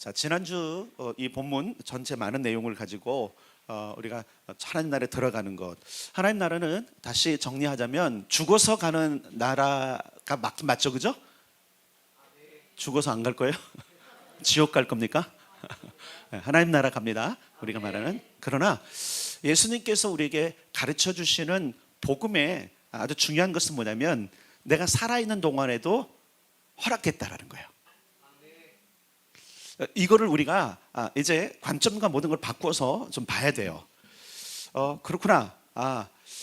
자, 지난주 이 본문 전체 많은 내용을 가지고 우리가 하나님 나라에 들어가는 것. 하나님 나라는 다시 정리하자면 죽어서 가는 나라가 맞긴 맞죠, 그죠? 죽어서 안 갈 거예요? 지옥 갈 겁니까? 하나님 나라 갑니다, 우리가 말하는. 그러나 예수님께서 우리에게 가르쳐 주시는 복음의 아주 중요한 것은 뭐냐면 내가 살아있는 동안에도 허락했다라는 거예요. 이거를 우리가 이제 관점과 모든 걸 바꿔서 좀 봐야 돼요. 그렇구나.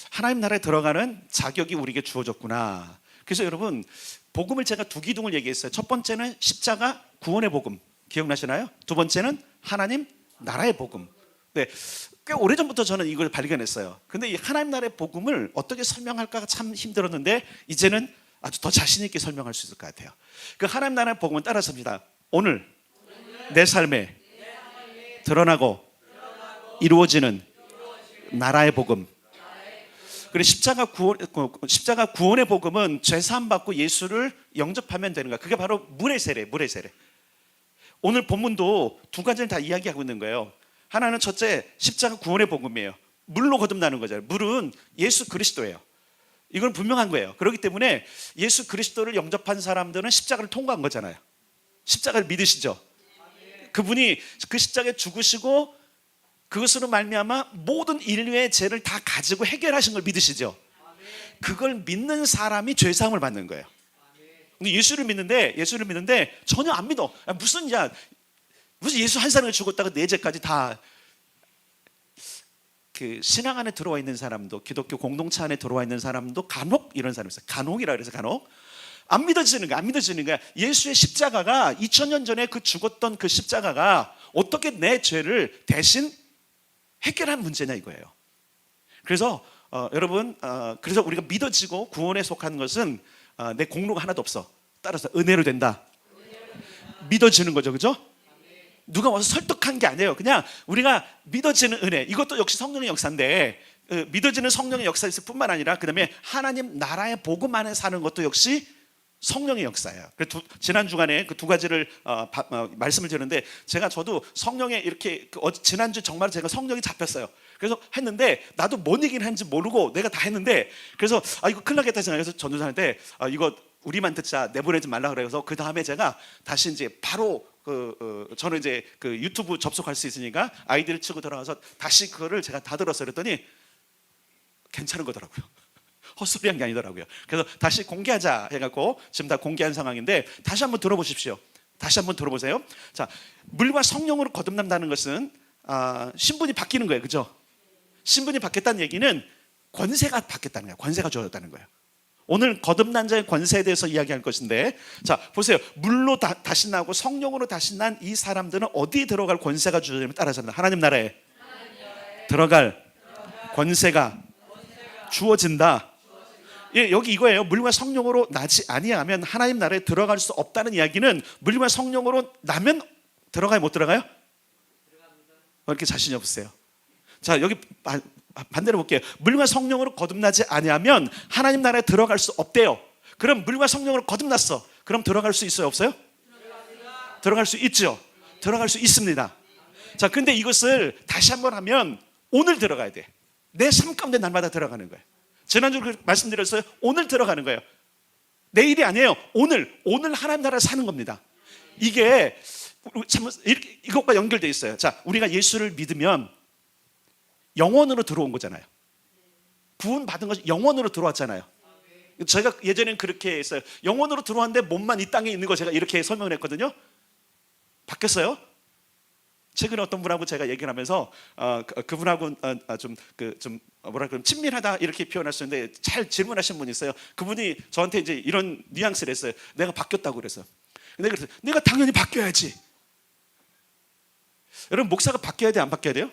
하나님 나라에 들어가는 자격이 우리에게 주어졌구나. 그래서 여러분, 복음을 제가 두 기둥을 얘기했어요. 첫 번째는 십자가 구원의 복음, 기억나시나요? 두 번째는 하나님 나라의 복음. 네, 꽤 오래전부터 저는 이걸 발견했어요. 근데 이 하나님 나라의 복음을 어떻게 설명할까가 참 힘들었는데 이제는 아주 더 자신 있게 설명할 수 있을 것 같아요. 그 하나님 나라의 복음은 따라서입니다. 오늘 내 삶에 드러나고 이루어지는 나라의 복음. 그리고 십자가 구원의 복음은 죄사함 받고 예수를 영접하면 되는 거야. 그게 바로 물의 세례, 물의 세례. 오늘 본문도 두 가지를 다 이야기하고 있는 거예요. 하나는 첫째, 십자가 구원의 복음이에요. 물로 거듭나는 거잖아요. 물은 예수 그리스도예요. 이건 분명한 거예요. 그렇기 때문에 예수 그리스도를 영접한 사람들은 십자가를 통과한 거잖아요. 십자가를 믿으시죠? 그분이 그 십자가에 죽으시고 그것으로 말미암아 모든 인류의 죄를 다 가지고 해결하신 걸 믿으시죠? 그걸 믿는 사람이 죄사함을 받는 거예요. 근데 예수를 믿는데 전혀 안 믿어. 무슨 예수 한 사람을 죽었다가 내 죄까지 다. 그 신앙 안에 들어와 있는 사람도, 기독교 공동체 안에 들어와 있는 사람도 간혹 이런 사람이 있어요. 간혹이라 그래서 간혹 안 믿어지는 거야. 예수의 십자가가 2000년 전에 그 죽었던 그 십자가가 어떻게 내 죄를 대신 해결한 문제냐 이거예요. 그래서 여러분, 그래서 우리가 믿어지고 구원에 속한 것은 내 공로가 하나도 없어. 따라서 은혜로 된다. 믿어지는 거죠, 그죠? 누가 와서 설득한 게 아니에요. 그냥 우리가 믿어지는 은혜. 이것도 역시 성령의 역사인데 믿어지는 성령의 역사일 뿐만 아니라 그 다음에 하나님 나라의 복음 안에 사는 것도 역시 성령의 역사예요. 지난 주간에 그 두 가지를 말씀을 드렸는데 저도 성령에 이렇게 지난주 정말 제가 성령이 잡혔어요. 그래서 했는데 나도 뭔 얘기를 했는지 모르고 내가 다 했는데 그래서 이거 큰일 나겠다 생각해서 전도사한테 이거 우리만 듣자, 내보내지 말라 그래서 그 다음에 제가 다시 이제 바로 저는 이제 그 유튜브 접속할 수 있으니까 아이디를 치고 들어가서 다시 그거를 제가 다 들었어요. 그랬더니 괜찮은 거더라고요. 헛소리한 게 아니더라고요. 그래서 다시 공개하자 해갖고 지금 다 공개한 상황인데 다시 한번 들어보십시오. 다시 한번 들어보세요. 자, 물과 성령으로 거듭난다는 것은 신분이 바뀌는 거예요, 그죠? 신분이 바뀌었다는 얘기는 권세가 바뀌었다는 거예요. 권세가 주어졌다는 거예요. 오늘 거듭난 자의 권세에 대해서 이야기할 것인데, 자 보세요. 물로 다시 나고 성령으로 다시 난 이 사람들은 어디에 들어갈 권세가 주어지면 따라서는 하나님 나라에 들어갈 권세가 주어진다. 예, 여기 이거예요. 물과 성령으로 나지 아니하면 하나님 나라에 들어갈 수 없다는 이야기는 물과 성령으로 나면 들어가요, 못 들어가요? 왜 이렇게 자신이 없으세요? 자, 여기 반대로 볼게요. 물과 성령으로 거듭나지 아니하면 하나님 나라에 들어갈 수 없대요. 그럼 물과 성령으로 거듭났어. 그럼 들어갈 수 있어요, 없어요? 들어갈 수 있죠. 들어갈 수 있습니다. 자, 근데 이것을 다시 한번 하면 오늘 들어가야 돼. 내 삶 가운데 날마다 들어가는 거예요. 지난주 말씀드렸어요. 오늘 들어가는 거예요. 내일이 아니에요. 오늘 하나님 나라를 사는 겁니다. 이게 참 이것과 연결되어 있어요. 자, 우리가 예수를 믿으면 영원으로 들어온 거잖아요. 구원 받은 것이 영원으로 들어왔잖아요. 제가 예전엔 그렇게 했어요. 영원으로 들어왔는데 몸만 이 땅에 있는 거 제가 이렇게 설명을 했거든요. 바뀌었어요. 최근에 어떤 분하고 제가 얘기를 하면서 그분하고 좀 뭐랄까 친밀하다 이렇게 표현할 수 있는데 잘 질문하신 분이 있어요. 그분이 저한테 이제 이런 뉘앙스를 했어요. 내가 바뀌었다고 그래서. 내가 당연히 바뀌어야지. 여러분, 목사가 바뀌어야 돼, 안 바뀌어야 돼요?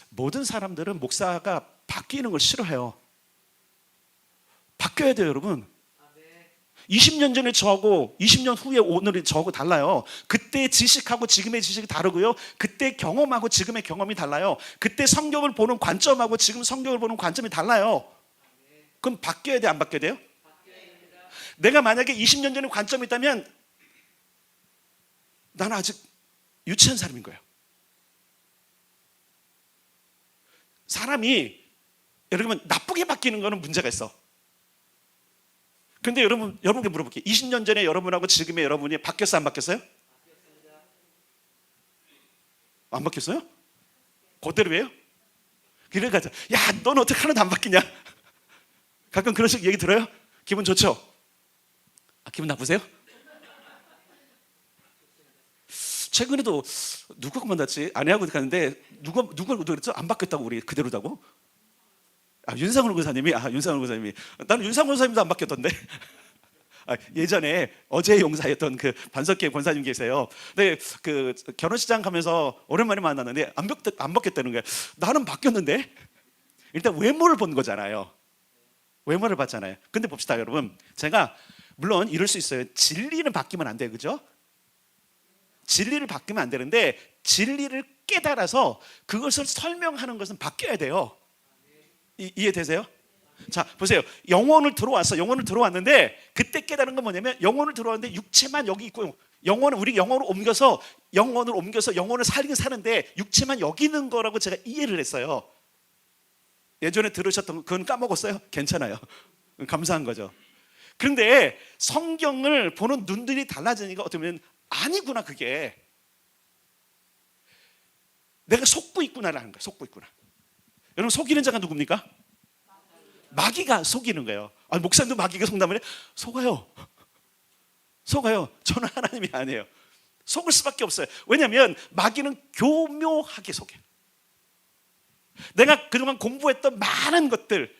모든 사람들은 목사가 바뀌는 걸 싫어해요. 바뀌어야 돼요, 여러분. 20년 전에 저하고 20년 후에 오늘의 저하고 달라요. 그때의 지식하고 지금의 지식이 다르고요. 그때 경험하고 지금의 경험이 달라요. 그때 성경을 보는 관점하고 지금 성경을 보는 관점이 달라요. 그럼 바뀌어야 돼, 안 바뀌어야 돼요? 내가 만약에 20년 전에 관점이 있다면 나는 아직 유치한 사람인 거예요. 사람이 여러분 나쁘게 바뀌는 거는 문제가 있어. 근데 여러분께 물어볼게요. 20년 전에 여러분하고 지금의 여러분이 바뀌었어요, 안 바뀌었어요? 안 바뀌었어요? 그대로예요? 그러니까 야, 넌 어떻게 하나도 안 바뀌냐? 가끔 그런 식 얘기 들어요? 기분 좋죠? 기분 나쁘세요? 최근에도 누가 만났지? 아내하고 갔는데 누가 그랬죠? 안 바뀌었다고, 우리 그대로다고? 윤상훈 권사님이 나는 윤상훈 권사님도 안 바뀌었던데. 예전에 어제의 용사였던 그 반석계 권사님 계세요. 근데 그 결혼식장 가면서 오랜만에 만났는데 안 바뀌었다는 거예요. 나는 바뀌었는데. 일단 외모를 본 거잖아요. 외모를 봤잖아요. 근데 봅시다, 여러분. 제가 물론 이럴 수 있어요. 진리는 바뀌면 안 돼요, 그죠? 진리를 바뀌면 안 되는데 진리를 깨달아서 그것을 설명하는 것은 바뀌어야 돼요. 이해되세요? 자, 보세요. 영혼을 들어왔는데 그때 깨달은 건 뭐냐면, 영혼을 들어왔는데 육체만 여기 있고, 우리 영혼을 옮겨서 영혼을 살긴 사는데 육체만 여기 있는 거라고 제가 이해를 했어요. 예전에 들으셨던 그건 까먹었어요? 괜찮아요. 감사한 거죠. 그런데 성경을 보는 눈들이 달라지니까 어떻게 보면 아니구나, 그게 내가 속고 있구나라는 거예요. 속고 있구나. 여러분, 속이는 자가 누굽니까? 마귀가 속이는 거예요. 목사님도 마귀가 속담을 해? 속아요. 저는 하나님이 아니에요. 속을 수밖에 없어요. 왜냐하면 마귀는 교묘하게 속여요. 내가 그동안 공부했던 많은 것들,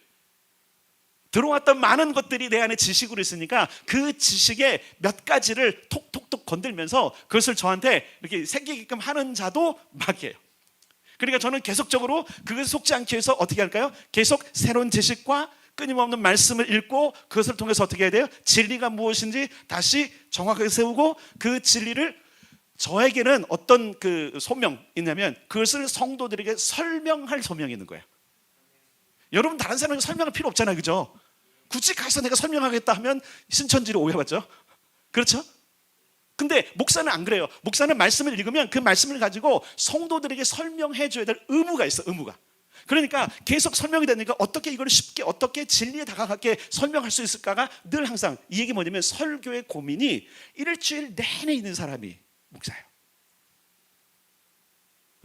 들어왔던 많은 것들이 내 안에 지식으로 있으니까 그 지식의 몇 가지를 톡톡톡 건들면서 그것을 저한테 이렇게 생기게끔 하는 자도 마귀예요. 그러니까 저는 계속적으로 그것에 속지 않기 위해서 어떻게 할까요? 계속 새로운 지식과 끊임없는 말씀을 읽고 그것을 통해서 어떻게 해야 돼요? 진리가 무엇인지 다시 정확하게 세우고, 그 진리를 저에게는 어떤 그 소명이 있냐면 그것을 성도들에게 설명할 소명이 있는 거예요. 여러분, 다른 사람에게 설명할 필요 없잖아요, 그죠? 굳이 가서 내가 설명하겠다 하면 신천지로 오해받죠. 그렇죠? 근데 목사는 안 그래요. 목사는 말씀을 읽으면 그 말씀을 가지고 성도들에게 설명해 줘야 될 의무가 있어, 의무가. 그러니까 계속 설명이 되니까 어떻게 이걸 쉽게, 어떻게 진리에 다가가게 설명할 수 있을까가 늘 항상, 이 얘기 뭐냐면 설교의 고민이 일주일 내내 있는 사람이 목사예요.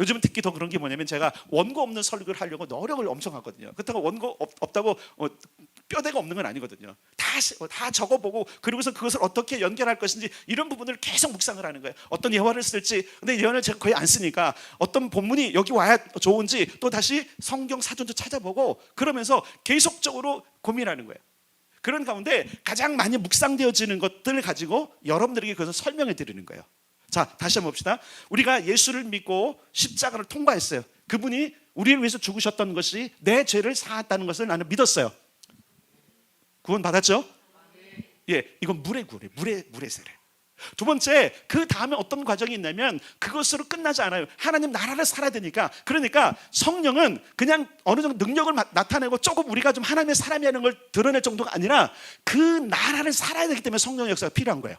요즘은 특히 더 그런 게 뭐냐면, 제가 원고 없는 설교를 하려고 노력을 엄청 하거든요. 그렇다고 원고 없다고 뼈대가 없는 건 아니거든요. 다 적어보고, 그리고서 그것을 어떻게 연결할 것인지 이런 부분을 계속 묵상을 하는 거예요. 어떤 예화를 쓸지. 근데 예화를 제가 거의 안 쓰니까 어떤 본문이 여기 와야 좋은지 또 다시 성경 사전도 찾아보고, 그러면서 계속적으로 고민하는 거예요. 그런 가운데 가장 많이 묵상되어지는 것들을 가지고 여러분들에게 그것을 설명해 드리는 거예요. 자, 다시 한번 봅시다. 우리가 예수를 믿고 십자가를 통과했어요. 그분이 우리를 위해서 죽으셨던 것이 내 죄를 사했다는 것을 나는 믿었어요. 구원 받았죠? 예, 이건 물의 구원이에요. 물의 세례. 두 번째, 그 다음에 어떤 과정이 있냐면 그것으로 끝나지 않아요. 하나님 나라를 살아야 되니까. 그러니까 성령은 그냥 어느 정도 능력을 나타내고 조금 우리가 좀 하나님의 사람이라는 걸 드러낼 정도가 아니라 그 나라를 살아야 되기 때문에 성령의 역사가 필요한 거예요.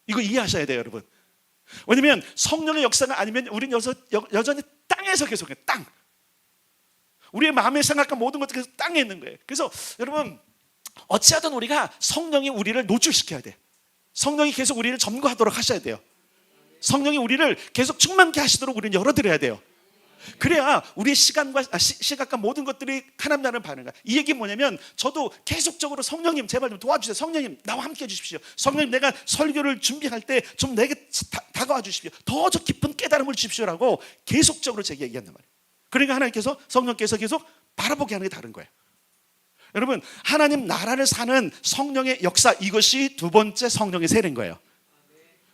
이거 이해하셔야 돼요, 여러분. 왜냐면 성령의 역사가 아니면 우리는 여전히 땅에서 계속해요. 땅. 우리의 마음의 생각과 모든 것들이 계속 땅에 있는 거예요. 그래서 여러분, 어찌하든 우리가 성령이 우리를 노출시켜야 돼요. 성령이 계속 우리를 점거하도록 하셔야 돼요. 성령이 우리를 계속 충만케 하시도록 우리는 열어드려야 돼요. 그래야 우리의 시각과 모든 것들이 하나님 나라를 받는 거야. 이 얘기는 뭐냐면, 저도 계속적으로 성령님 제발 좀 도와주세요. 성령님 나와 함께 해주십시오. 성령님 내가 설교를 준비할 때 좀 내게 다가와 주십시오. 더 깊은 깨달음을 주십시오라고 계속적으로 제게 얘기한단 말이에요. 그러니까 하나님께서, 성령께서 계속 바라보게 하는 게 다른 거예요. 여러분, 하나님 나라를 사는 성령의 역사, 이것이 두 번째 성령의 세례인 거예요.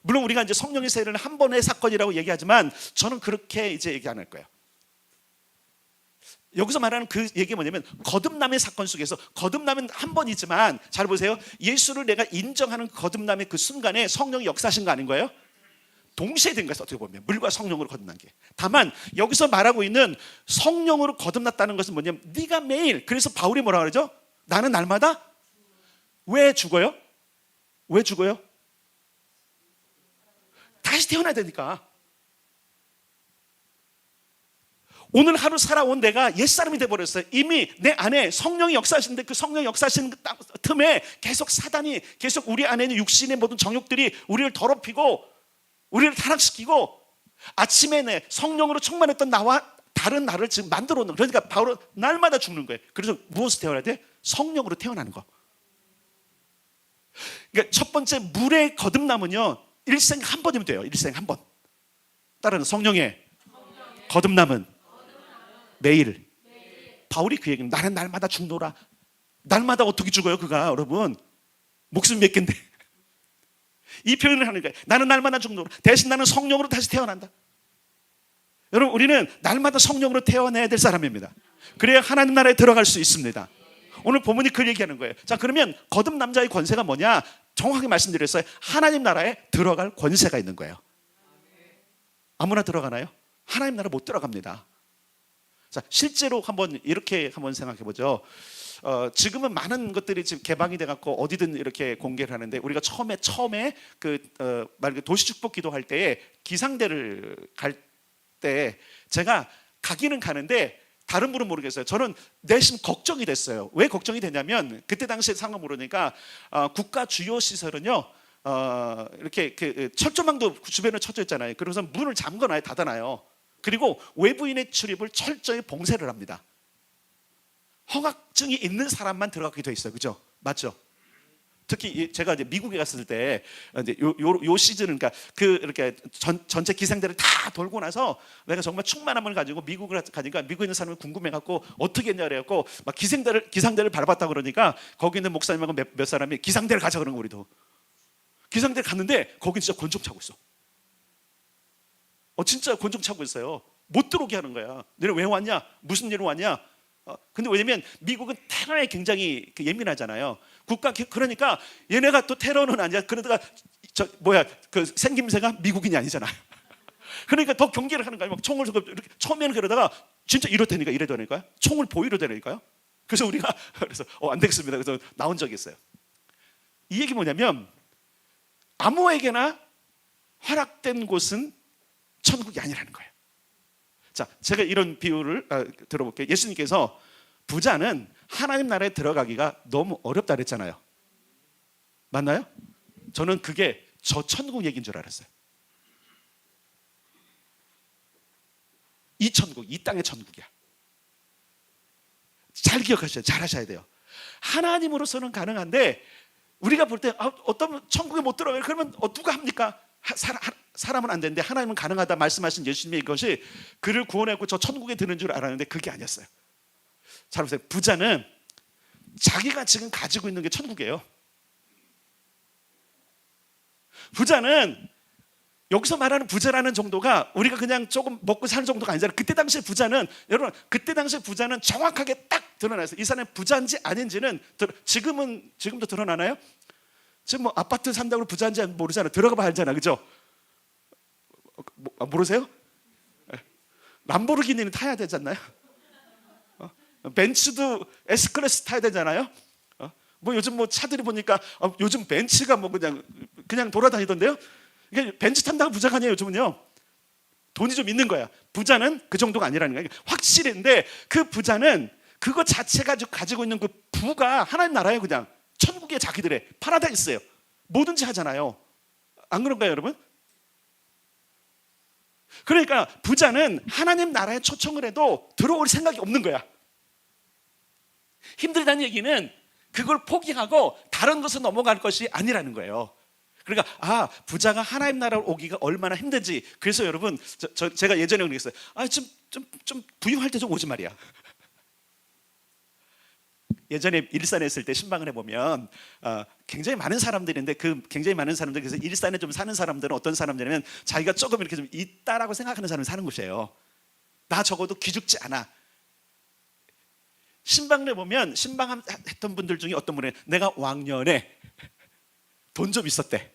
물론 우리가 이제 성령의 세례는 한 번의 사건이라고 얘기하지만 저는 그렇게 이제 얘기 안 할 거예요. 여기서 말하는 그 얘기가 뭐냐면, 거듭남의 사건 속에서, 거듭남은 한 번이지만 잘 보세요. 예수를 내가 인정하는 거듭남의 그 순간에 성령이 역사하신 거 아닌 거예요? 동시에 된 거예요. 어떻게 보면 물과 성령으로 거듭난 게. 다만 여기서 말하고 있는 성령으로 거듭났다는 것은 뭐냐면, 네가 매일, 그래서 바울이 뭐라 그러죠? 나는 날마다 왜 죽어요? 왜 죽어요? 다시 태어나야 되니까. 오늘 하루 살아온 내가 옛사람이 돼버렸어요. 이미 내 안에 성령이 역사하시는데 그 성령이 역사하시는 틈에 계속 사단이 계속 우리 안에 있는 육신의 모든 정욕들이 우리를 더럽히고 우리를 타락시키고 아침에 내 성령으로 충만했던 나와 다른 나를 지금 만들어 놓는, 그러니까 바로 날마다 죽는 거예요. 그래서 무엇을 태어나야 돼? 성령으로 태어나는 거. 그러니까 첫 번째 물의 거듭남은요, 일생 한 번이면 돼요. 일생 한 번. 따라서 성령의 거듭남은 매일. 바울이 그 얘기는 나는 날마다 죽노라. 날마다 어떻게 죽어요 그가? 여러분 목숨 몇 갠데. 이 표현을 하는 거예요. 나는 날마다 죽노라. 대신 나는 성령으로 다시 태어난다. 여러분 우리는 날마다 성령으로 태어나야 될 사람입니다. 그래야 하나님 나라에 들어갈 수 있습니다. 오늘 본문이 그 얘기하는 거예요. 자, 그러면 거듭남자의 권세가 뭐냐? 정확하게 말씀드렸어요. 하나님 나라에 들어갈 권세가 있는 거예요. 아무나 들어가나요? 하나님 나라 못 들어갑니다. 자, 실제로 한번 이렇게 한번 생각해 보죠. 지금은 많은 것들이 지금 개방이 돼 갖고 어디든 이렇게 공개를 하는데, 우리가 처음에 그 도시축복 기도할 때에 기상대를 갈 때 제가 가기는 가는데 다른 분은 모르겠어요. 저는 내심 걱정이 됐어요. 왜 걱정이 되냐면 그때 당시에 상황 모르니까 국가 주요 시설은요 이렇게 그 철조망도 주변에 쳐져 있잖아요. 그래서 문을 잠궈놔요, 닫아놔요. 그리고 외부인의 출입을 철저히 봉쇄를 합니다. 허가증이 있는 사람만 들어가게 돼 있어요. 그죠? 맞죠? 특히 제가 이제 미국에 갔을 때 이제 요 시즌은 그러니까 그 이렇게 전체 기상대를 다 돌고 나서 내가 정말 충만함을 가지고 미국을 가니까 미국에 있는 사람이 궁금해 갖고 어떻게 했냐 그래갖고 막 기상대를 밟았다 그러니까 거기 있는 목사님하고 몇 사람이 기상대를 가자 그런 거. 우리도 기상대를 갔는데 거긴 진짜 권총 차고 있어. 진짜 권총 차고 있어요. 못 들어오게 하는 거야. 너네 왜 왔냐? 무슨 일로 왔냐? 근데 왜냐면 미국은 테러에 굉장히 예민하잖아요. 그러니까 얘네가 또 테러는 아니야. 그러다가 그 생김새가 미국인이 아니잖아요. 그러니까 더 경계를 하는 거예요. 막 총을 이렇게 처음에는 그러다가 진짜 이러다니까요. 총을 보이러 되니까요. 그래서 우리가 그래서 안 되겠습니다. 그래서 나온 적이 있어요. 이 얘기 뭐냐면 아무에게나 허락된 곳은 천국이 아니라는 거예요. 자, 제가 이런 비유를 들어볼게요. 예수님께서 부자는 하나님 나라에 들어가기가 너무 어렵다 그랬잖아요. 맞나요? 저는 그게 저 천국 얘기인 줄 알았어요. 이 천국, 이 땅의 천국이야. 잘 기억하셔야 돼요. 잘 하셔야 돼요. 하나님으로서는 가능한데 우리가 볼 때 어떤 천국에 못 들어가요. 그러면 누가 합니까? 사람은 안 되는데 하나님은 가능하다 말씀하신 예수님의 이것이 그를 구원했고 저 천국에 드는 줄 알았는데 그게 아니었어요. 잘 보세요. 부자는 자기가 지금 가지고 있는 게 천국이에요. 부자는 여기서 말하는 부자라는 정도가 우리가 그냥 조금 먹고 사는 정도가 아니잖아요. 그때 당시에 부자는, 여러분 그때 당시에 부자는 정확하게 딱 드러났어요. 이 사람이 부자인지 아닌지는 지금도 드러나나요? 지금 뭐 아파트 산다고 부자인지 모르잖아요. 들어가 봐야 알잖아. 그죠? 모르세요? 람보르기니는 타야 되지 않나요? 벤츠도 S클래스 타야 되잖아요. 뭐 요즘 뭐 차들이 보니까 요즘 벤츠가 뭐 그냥 돌아다니던데요. 이게 벤츠 탄다고 부자가 아니에요. 요즘은요. 돈이 좀 있는 거야. 부자는 그 정도가 아니라는 거야. 확실한데 그 부자는 그거 자체가 가지고 있는 그 부가 하나님 나라예요. 그냥 천국의 자기들의 파라다이스예요. 뭐든지 하잖아요. 안 그런가요, 여러분? 그러니까 부자는 하나님 나라에 초청을 해도 들어올 생각이 없는 거야. 힘들다는 얘기는 그걸 포기하고 다른 것으로 넘어갈 것이 아니라는 거예요. 그러니까 부자가 하나님 나라로 오기가 얼마나 힘든지. 그래서 여러분 제가 예전에 그랬어요. 좀 부유할 때 좀 오지 말이야. 예전에 일산에 있을 때 신방을 해보면 굉장히 많은 사람들인데 그 굉장히 많은 사람들, 그래서 일산에 좀 사는 사람들은 어떤 사람들이면 자기가 조금 이렇게 좀 있다라고 생각하는 사람이 사는 곳이에요. 나 적어도 기죽지 않아. 신방을 해보면 신방했던 분들 중에 어떤 분은 내가 왕년에 돈 좀 있었대.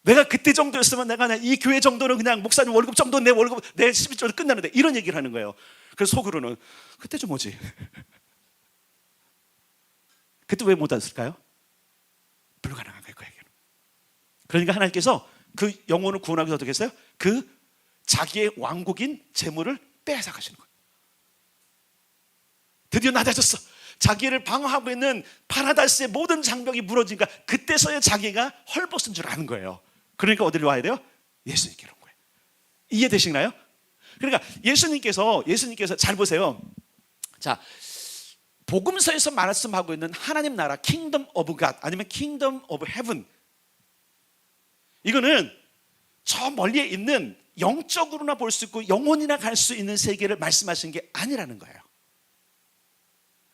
내가 그때 정도였으면 내가 이 교회 정도는 그냥 목사님 월급 정도 내 월급 내 11조로 끝나는데, 이런 얘기를 하는 거예요. 그래서 속으로는 그때 좀 오지. 그때 왜 못 왔을까요? 불가능한 거예요, 그에게는. 그러니까 하나님께서 그 영혼을 구원하기 위해서 어떻게 했어요? 그 자기의 왕국인 재물을 빼앗아 가시는 거예요. 드디어 낮아졌어. 자기를 방어하고 있는 파라다이스의 모든 장벽이 무너지니까 그때서야 자기가 헐벗은 줄 아는 거예요. 그러니까 어디로 와야 돼요? 예수님께로 온 거예요. 이해되시나요? 그러니까 예수님께서 잘 보세요. 자, 복음서에서 말씀하고 있는 하나님 나라 킹덤 오브 갓 아니면 킹덤 오브 헤븐, 이거는 저 멀리에 있는 영적으로나 볼 수 있고 영혼이나 갈 수 있는 세계를 말씀하신 게 아니라는 거예요.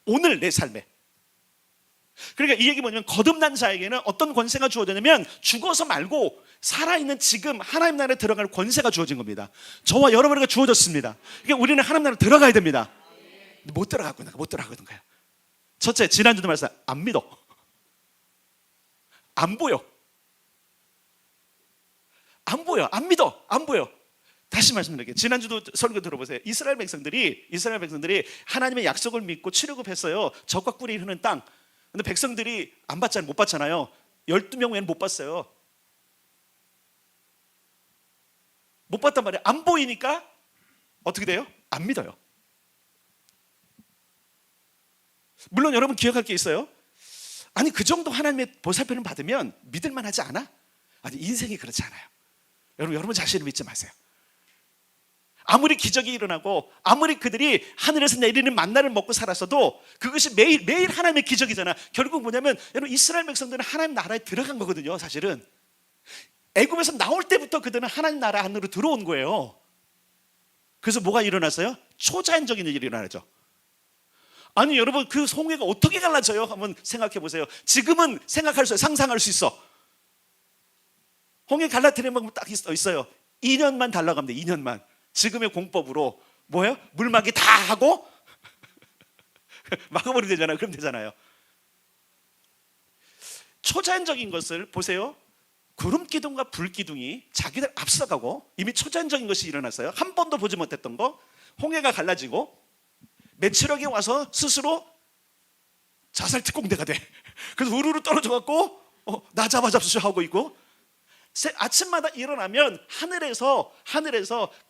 오늘 내 삶에. 그러니까 이 얘기 뭐냐면 거듭난 자에게는 어떤 권세가 주어졌냐면 죽어서 말고 살아있는 지금 하나님 나라에 들어갈 권세가 주어진 겁니다. 저와 여러분에게 주어졌습니다. 그러니까 우리는 하나님 나라에 들어가야 됩니다. 못 들어가거든요. 첫째, 지난주도 말씀 안 믿어. 안 보여. 안 믿어. 안 보여. 다시 말씀드릴게요. 지난주도 설교 들어보세요. 이스라엘 백성들이 하나님의 약속을 믿고 출애굽했어요. 젖과 꿀이 흐르는 땅. 근데 백성들이 못 봤잖아요. 12명 외에는 못 봤어요. 못 봤단 말이에요. 안 보이니까 어떻게 돼요? 안 믿어요. 물론 여러분 기억할 게 있어요. 아니 그 정도 하나님의 보살펴를 받으면 믿을만 하지 않아? 아니 인생이 그렇지 않아요. 여러분 자신을 믿지 마세요. 아무리 기적이 일어나고 아무리 그들이 하늘에서 내리는 만나를 먹고 살았어도 그것이 매일 하나님의 기적이잖아. 결국 뭐냐면 여러분 이스라엘 백성들은 하나님 나라에 들어간 거거든요. 사실은 애굽에서 나올 때부터 그들은 하나님 나라 안으로 들어온 거예요. 그래서 뭐가 일어났어요? 초자연적인 일이 일어나죠. 아니 여러분 그 홍해가 어떻게 갈라져요? 한번 생각해 보세요. 지금은 생각할 수 있어요. 상상할 수 있어. 홍해 갈라뜨리는 방법 딱 있어요. 2년만 달라고 합니다. 2년만. 지금의 공법으로 뭐예요? 물막이 다 하고 막아버리면 되잖아요. 그럼 되잖아요. 초자연적인 것을 보세요. 구름 기둥과 불 기둥이 자기들 앞서가고 이미 초자연적인 것이 일어났어요. 한 번도 보지 못했던 거. 홍해가 갈라지고 메추라기 와서 스스로 자살 특공대가 돼. 그래서 우르르 떨어져 갖고 나 잡아잡수 하고 있고, 아침마다 일어나면 하늘에서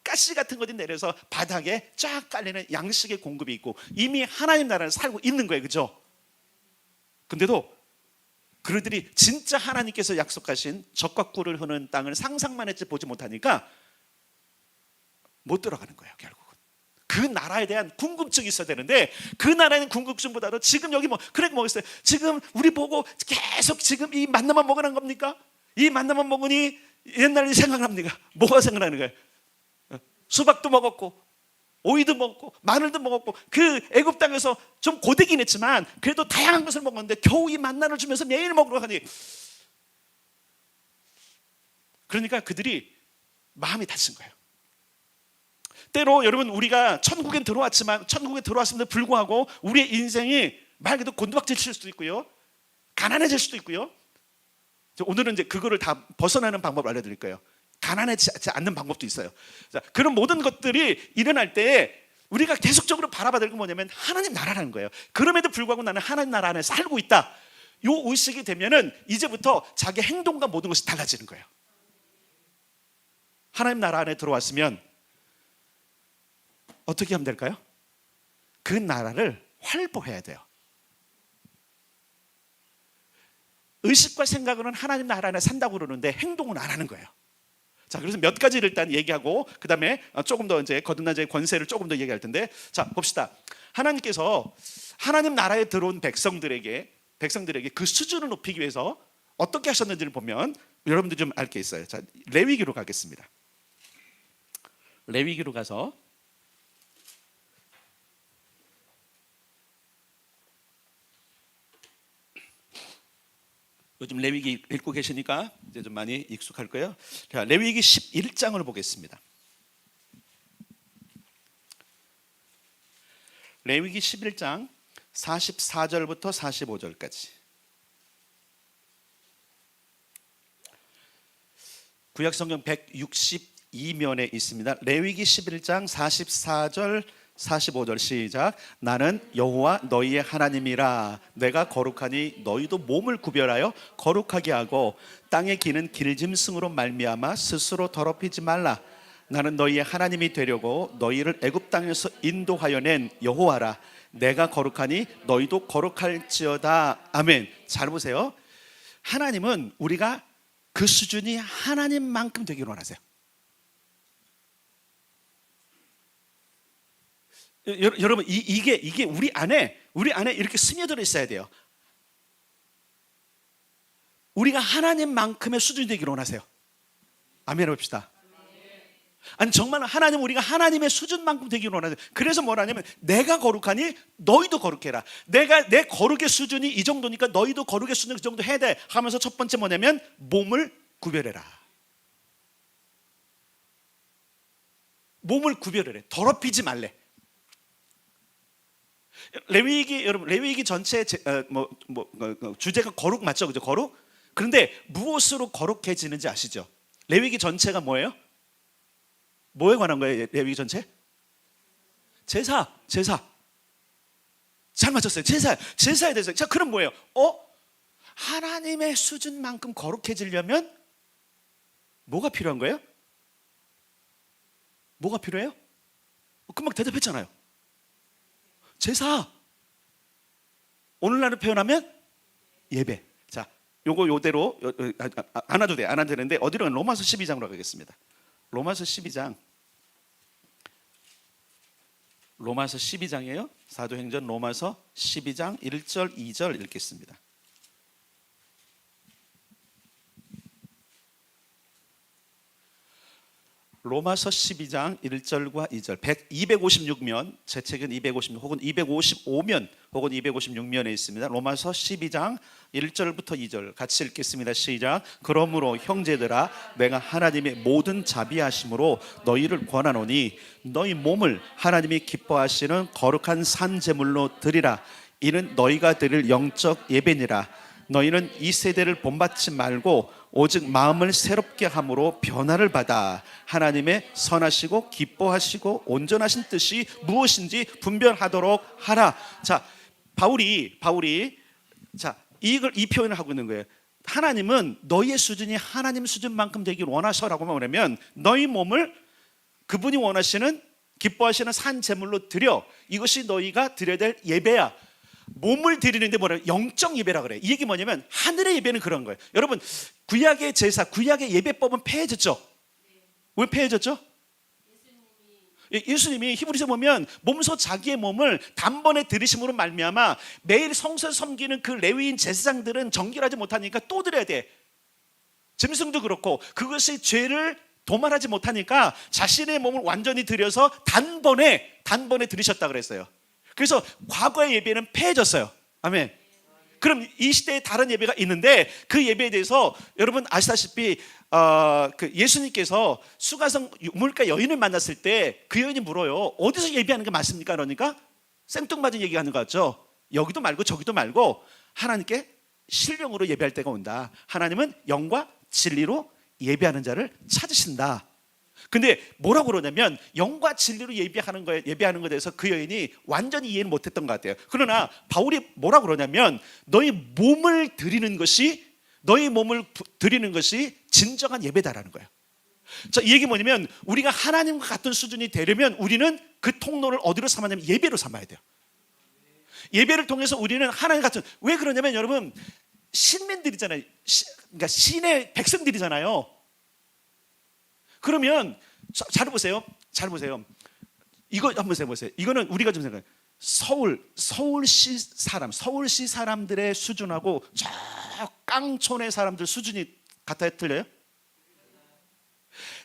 가시 같은 것이 내려서 바닥에 쫙 깔리는 양식의 공급이 있고 이미 하나님 나라를 살고 있는 거예요. 그죠? 근데도 그들이 진짜 하나님께서 약속하신 젖과 꿀을 흐르는 땅을 상상만 했지 보지 못하니까 못 들어가는 거예요. 결국은 그 나라에 대한 궁금증이 있어야 되는데 그 나라에는 궁금증보다도 지금 여기 뭐겠어요? 지금 우리 보고 계속 지금 이 만나만 먹으라는 겁니까? 이 만나만 먹으니 옛날이 생각납니까? 뭐가 생각나는 거예요? 수박도 먹었고 오이도 먹고 마늘도 먹었고 그 애굽 땅에서 좀 고되긴 했지만 그래도 다양한 것을 먹었는데 겨우 이 만나를 주면서 매일 먹으러 가니, 그러니까 그들이 마음이 다친 거예요. 때로 여러분 우리가 천국에 들어왔음에도 불구하고 우리의 인생이 말 그대로 곤두박질 칠 수도 있고요, 가난해질 수도 있고요. 오늘은 이제 그거를 다 벗어나는 방법을 알려드릴 거예요. 가난해지지 않는 방법도 있어요. 자, 그런 모든 것들이 일어날 때 우리가 계속적으로 바라봐야 될 건 뭐냐면 하나님 나라라는 거예요. 그럼에도 불구하고 나는 하나님 나라 안에 살고 있다. 이 의식이 되면은 이제부터 자기 행동과 모든 것이 달라지는 거예요. 하나님 나라 안에 들어왔으면 어떻게 하면 될까요? 그 나라를 활보해야 돼요. 의식과 생각으로는 하나님 나라 안에 산다고 그러는데 행동은 안 하는 거예요. 자, 그래서 몇 가지를 일단 얘기하고 그 다음에 조금 더 이제 거듭난 자의 권세를 조금 더 얘기할 텐데, 자 봅시다. 하나님께서 하나님 나라에 들어온 백성들에게 그 수준을 높이기 위해서 어떻게 하셨는지를 보면 여러분들 좀 알 게 있어요. 자, 레위기로 가겠습니다. 레위기로 가서 요즘 레위기 읽고 계시니까 이제 좀 많이 익숙할 거예요. 자, 레위기 11장을 보겠습니다. 레위기 11장 44절부터 45절까지. 구약성경 162면에 있습니다. 레위기 11장 44절 45절 시작. 나는 여호와 너희의 하나님이라. 내가 거룩하니 너희도 몸을 구별하여 거룩하게 하고 땅에 기는 길짐승으로 말미암아 스스로 더럽히지 말라. 나는 너희의 하나님이 되려고 너희를 애굽 땅에서 인도하여 낸 여호와라. 내가 거룩하니 너희도 거룩할지어다. 아멘. 잘 보세요. 하나님은 우리가 그 수준이 하나님만큼 되기를 원하세요. 여러분, 이게 우리 안에 이렇게 스며들어 있어야 돼요. 우리가 하나님만큼의 수준이 되기를 원하세요. 아멘 해봅시다. 아니 정말 하나님, 우리가 하나님의 수준만큼 되기를 원하세요. 그래서 뭐라냐면 내가 거룩하니 너희도 거룩해라. 내 거룩의 수준이 이 정도니까 너희도 거룩의 수준이 그 정도 해야 돼 하면서 첫 번째 뭐냐면 몸을 구별해라. 몸을 구별해라. 더럽히지 말래. 레위기, 여러분, 레위기 전체 주제가 거룩 맞죠? 그죠? 거룩? 그런데 무엇으로 거룩해지는지 아시죠? 레위기 전체가 뭐예요? 뭐에 관한 거예요? 레위기 전체? 제사. 잘 맞췄어요. 제사에 대해서. 자, 그럼 뭐예요? 하나님의 수준만큼 거룩해지려면 뭐가 필요한 거예요? 뭐가 필요해요? 금방 대답했잖아요. 제사. 오늘날로 표현하면 예배. 자, 요대로 안 와도 돼. 안 와도 되는데 어디로 가면 로마서 12장으로 가겠습니다. 로마서 12장이에요. 사도행전 로마서 12장 1절 2절 읽겠습니다. 로마서 12장 1절과 2절 256면, 제 책은 256 혹은 255면 혹은 256면에 있습니다. 로마서 12장 1절부터 2절 같이 읽겠습니다. 시작. 그러므로 형제들아, 내가 하나님의 모든 자비하심으로 너희를 권하노니 너희 몸을 하나님이 기뻐하시는 거룩한 산 제물로 드리라. 이는 너희가 드릴 영적 예배니라. 너희는 이 세대를 본받지 말고 오직 마음을 새롭게 함으로 변화를 받아 하나님의 선하시고 기뻐하시고 온전하신 뜻이 무엇인지 분별하도록 하라. 자, 바울이 자, 이 표현을 하고 있는 거예요. 하나님은 너희의 수준이 하나님 수준만큼 되길 원하셔라고 말하면 너희 몸을 그분이 원하시는 기뻐하시는 산 제물로 드려. 이것이 너희가 드려야 될 예배야. 몸을 드리는데 뭐라 영적 예배라 그래. 이 얘기 뭐냐면 하늘의 예배는 그런 거예요. 여러분, 구약의 제사, 구약의 예배법은 폐해졌죠. 왜 폐해졌죠? 예수님이 히브리서 보면 몸소 자기의 몸을 단번에 들이심으로 말미암아 매일 성소에서 섬기는 그 레위인 제사장들은 정결하지 못하니까 또 드려야 돼. 짐승도 그렇고 그것이 죄를 도말하지 못하니까 자신의 몸을 완전히 들여서 단번에 들이셨다 그랬어요. 그래서 과거의 예배는 폐해졌어요. 아멘. 그럼 이 시대에 다른 예배가 있는데 그 예배에 대해서 여러분 아시다시피 그 예수님께서 수가성 유물가 여인을 만났을 때 그 여인이 물어요. 어디서 예배하는 게 맞습니까? 그러니까 생뚱맞은 얘기하는 거 같죠. 여기도 말고 저기도 말고 하나님께 신령으로 예배할 때가 온다. 하나님은 영과 진리로 예배하는 자를 찾으신다. 근데 뭐라고 그러냐면 영과 진리로 예배하는 거에 대해서 그 여인이 완전히 이해는 못했던 것 같아요. 그러나 바울이 뭐라고 그러냐면 너희 몸을 드리는 것이 진정한 예배다라는 거예요. 자, 이 얘기 뭐냐면 우리가 하나님과 같은 수준이 되려면 우리는 그 통로를 어디로 삼았냐면 예배로 삼아야 돼요. 예배를 통해서 우리는 하나님 같은, 왜 그러냐면 여러분 신민들이잖아요. 그러니까 신의 백성들이잖아요. 그러면 잘 보세요. 이거 한번 해보세요. 이거는 우리가 좀 생각해요. 서울시 사람들의 수준하고 저 깡촌의 사람들 수준이 같아요? 틀려요?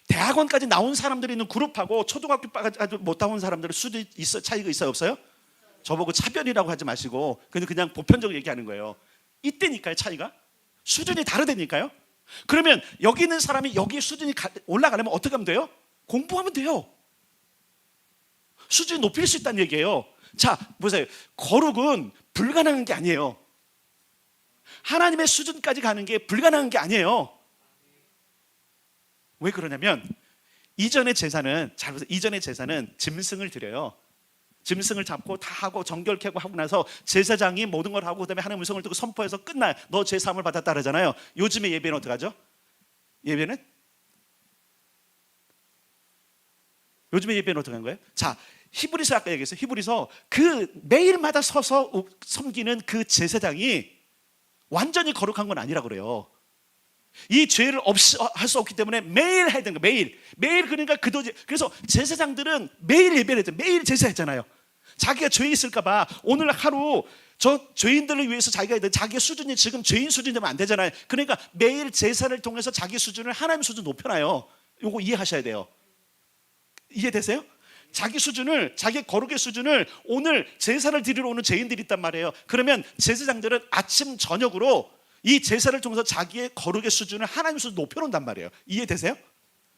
대학원까지 나온 사람들이 있는 그룹하고 초등학교까지 못 나온 사람들의 수준이 차이가 있어요? 없어요? 저보고 차별이라고 하지 마시고 그냥 보편적으로 얘기하는 거예요. 이때니까요. 차이가 수준이 다르다니까요. 그러면 여기 있는 사람이 여기 수준이 올라가려면 어떻게 하면 돼요? 공부하면 돼요. 수준이 높일 수 있다는 얘기예요. 자, 보세요. 거룩은 불가능한 게 아니에요. 하나님의 수준까지 가는 게 불가능한 게 아니에요. 왜 그러냐면 이전의 제사는 짐승을 드려요. 짐승을 잡고 다 하고 정결케 하고 나서 제사장이 모든 걸 하고 그다음에 하나님 음성을 듣고 선포해서 끝나요. 너 죄 사함을 받았다 그러잖아요. 요즘에 예배는 어떻게 하죠? 요즘에 예배는 어떻게 한 거예요? 자, 히브리서 아까 얘기했어요. 히브리서 그 매일마다 서서 섬기는 그 제사장이 완전히 거룩한 건 아니라 그래요. 이 죄를 없이 할 수 없기 때문에 매일 해야 되는 거예요. 매일 그러니까 그래서 제사장들은 매일 예배를 했죠. 매일 제사했잖아요. 자기가 죄 있을까 봐 오늘 하루 저 죄인들을 위해서 자기의 수준이 지금 죄인 수준이 되면 안 되잖아요. 그러니까 매일 제사를 통해서 자기 수준을 하나님 수준 높여놔요. 이거 이해하셔야 돼요. 이해되세요? 자기 수준을, 자기 거룩의 수준을 오늘 제사를 드리러 오는 죄인들이 있단 말이에요. 그러면 제사장들은 아침 저녁으로 이 제사를 통해서 자기의 거룩의 수준을 하나님 수준 높여놓는단 말이에요. 이해되세요?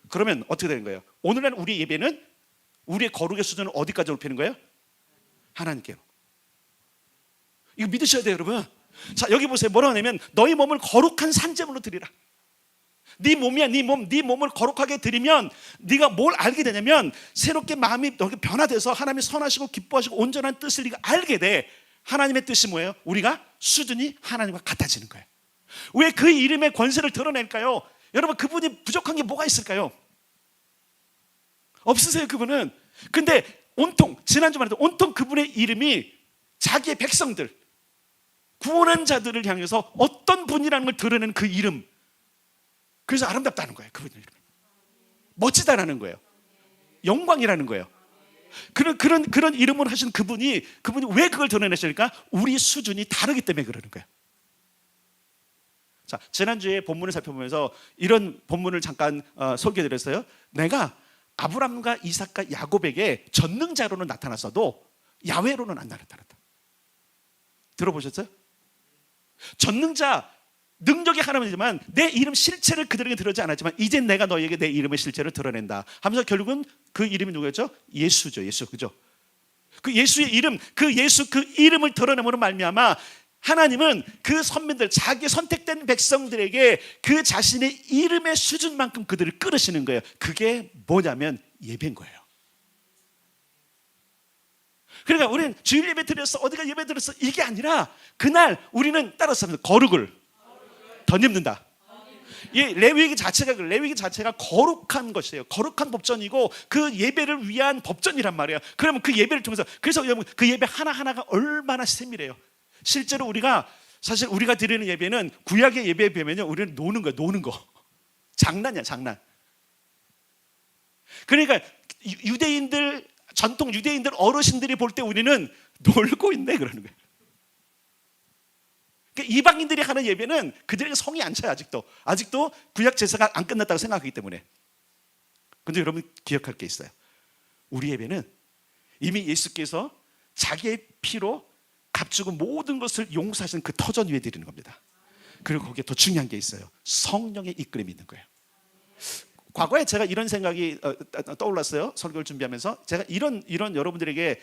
그러면 어떻게 되는 거예요? 오늘날 우리 예배는 우리의 거룩의 수준을 어디까지 높이는 거예요? 하나님께로. 이거 믿으셔야 돼요, 여러분. 자, 여기 보세요. 뭐라고 하냐면 너희 몸을 거룩한 산제물로 드리라. 네 몸이야, 네 몸을 거룩하게 드리면 네가 뭘 알게 되냐면 새롭게 마음이 너에게 변화돼서 하나님이 선하시고 기뻐하시고 온전한 뜻을 네가 알게 돼. 하나님의 뜻이 뭐예요? 우리가 수준이 하나님과 같아지는 거예요. 왜 그 이름의 권세를 드러낼까요? 여러분, 그분이 부족한 게 뭐가 있을까요? 없으세요, 그분은. 근데 지난주 말했던 온통 그분의 이름이 자기의 백성들, 구원한 자들을 향해서 어떤 분이라는 걸 드러내는 그 이름. 그래서 아름답다는 거예요. 그분의 이름이 멋지다라는 거예요. 영광이라는 거예요. 그런 이름을 하신 그분이 왜 그걸 드러내실까? 우리 수준이 다르기 때문에 그러는 거예요. 자, 지난주에 본문을 살펴보면서 이런 본문을 잠깐 소개해드렸어요. 내가 아브람과 이삭과 야곱에게 전능자로는 나타났어도 야훼로는 안 나타났다. 들어보셨어요? 전능자, 능력이 하나님이지만 내 이름 실체를 그들에게 드러내지 않았지만 이제 내가 너에게 내 이름의 실체를 드러낸다 하면서 결국은 그 이름이 누구였죠? 예수죠. 예수, 그죠? 그 예수의 이름, 그 예수 그 이름을 드러내므로 말미암아 하나님은 그 선민들, 자기 선택된 백성들에게 그 자신의 이름의 수준만큼 그들을 끌으시는 거예요. 그게 뭐냐면 예배인 거예요. 그러니까 우리는 주일 예배 드렸어, 어디가 예배 드렸어, 이게 아니라 그날 우리는 따라서 거룩을 덧입는다. 이 레위기 자체가 거룩한 것이에요. 거룩한 법전이고 그 예배를 위한 법전이란 말이에요. 그러면 그 예배를 통해서, 그래서 여러분 그 예배 하나하나가 얼마나 세밀해요. 실제로 사실 우리가 드리는 예배는 구약의 예배에 비하면요, 우리는 노는 거예요. 노는 거. 장난이야, 장난. 그러니까 전통 유대인들 어르신들이 볼 때 우리는 놀고 있네 그러는 거예요. 그러니까 이방인들이 하는 예배는 그들에게 성이 안 차요. 아직도 구약 제사가 안 끝났다고 생각하기 때문에. 근데 여러분 기억할 게 있어요. 우리 예배는 이미 예수께서 자기의 피로 값주고 모든 것을 용서하신 그 터전 위에 드리는 겁니다. 그리고 거기에 더 중요한 게 있어요. 성령의 이끌림이 있는 거예요. 과거에 제가 이런 생각이 떠올랐어요. 설교를 준비하면서 제가 이런 여러분들에게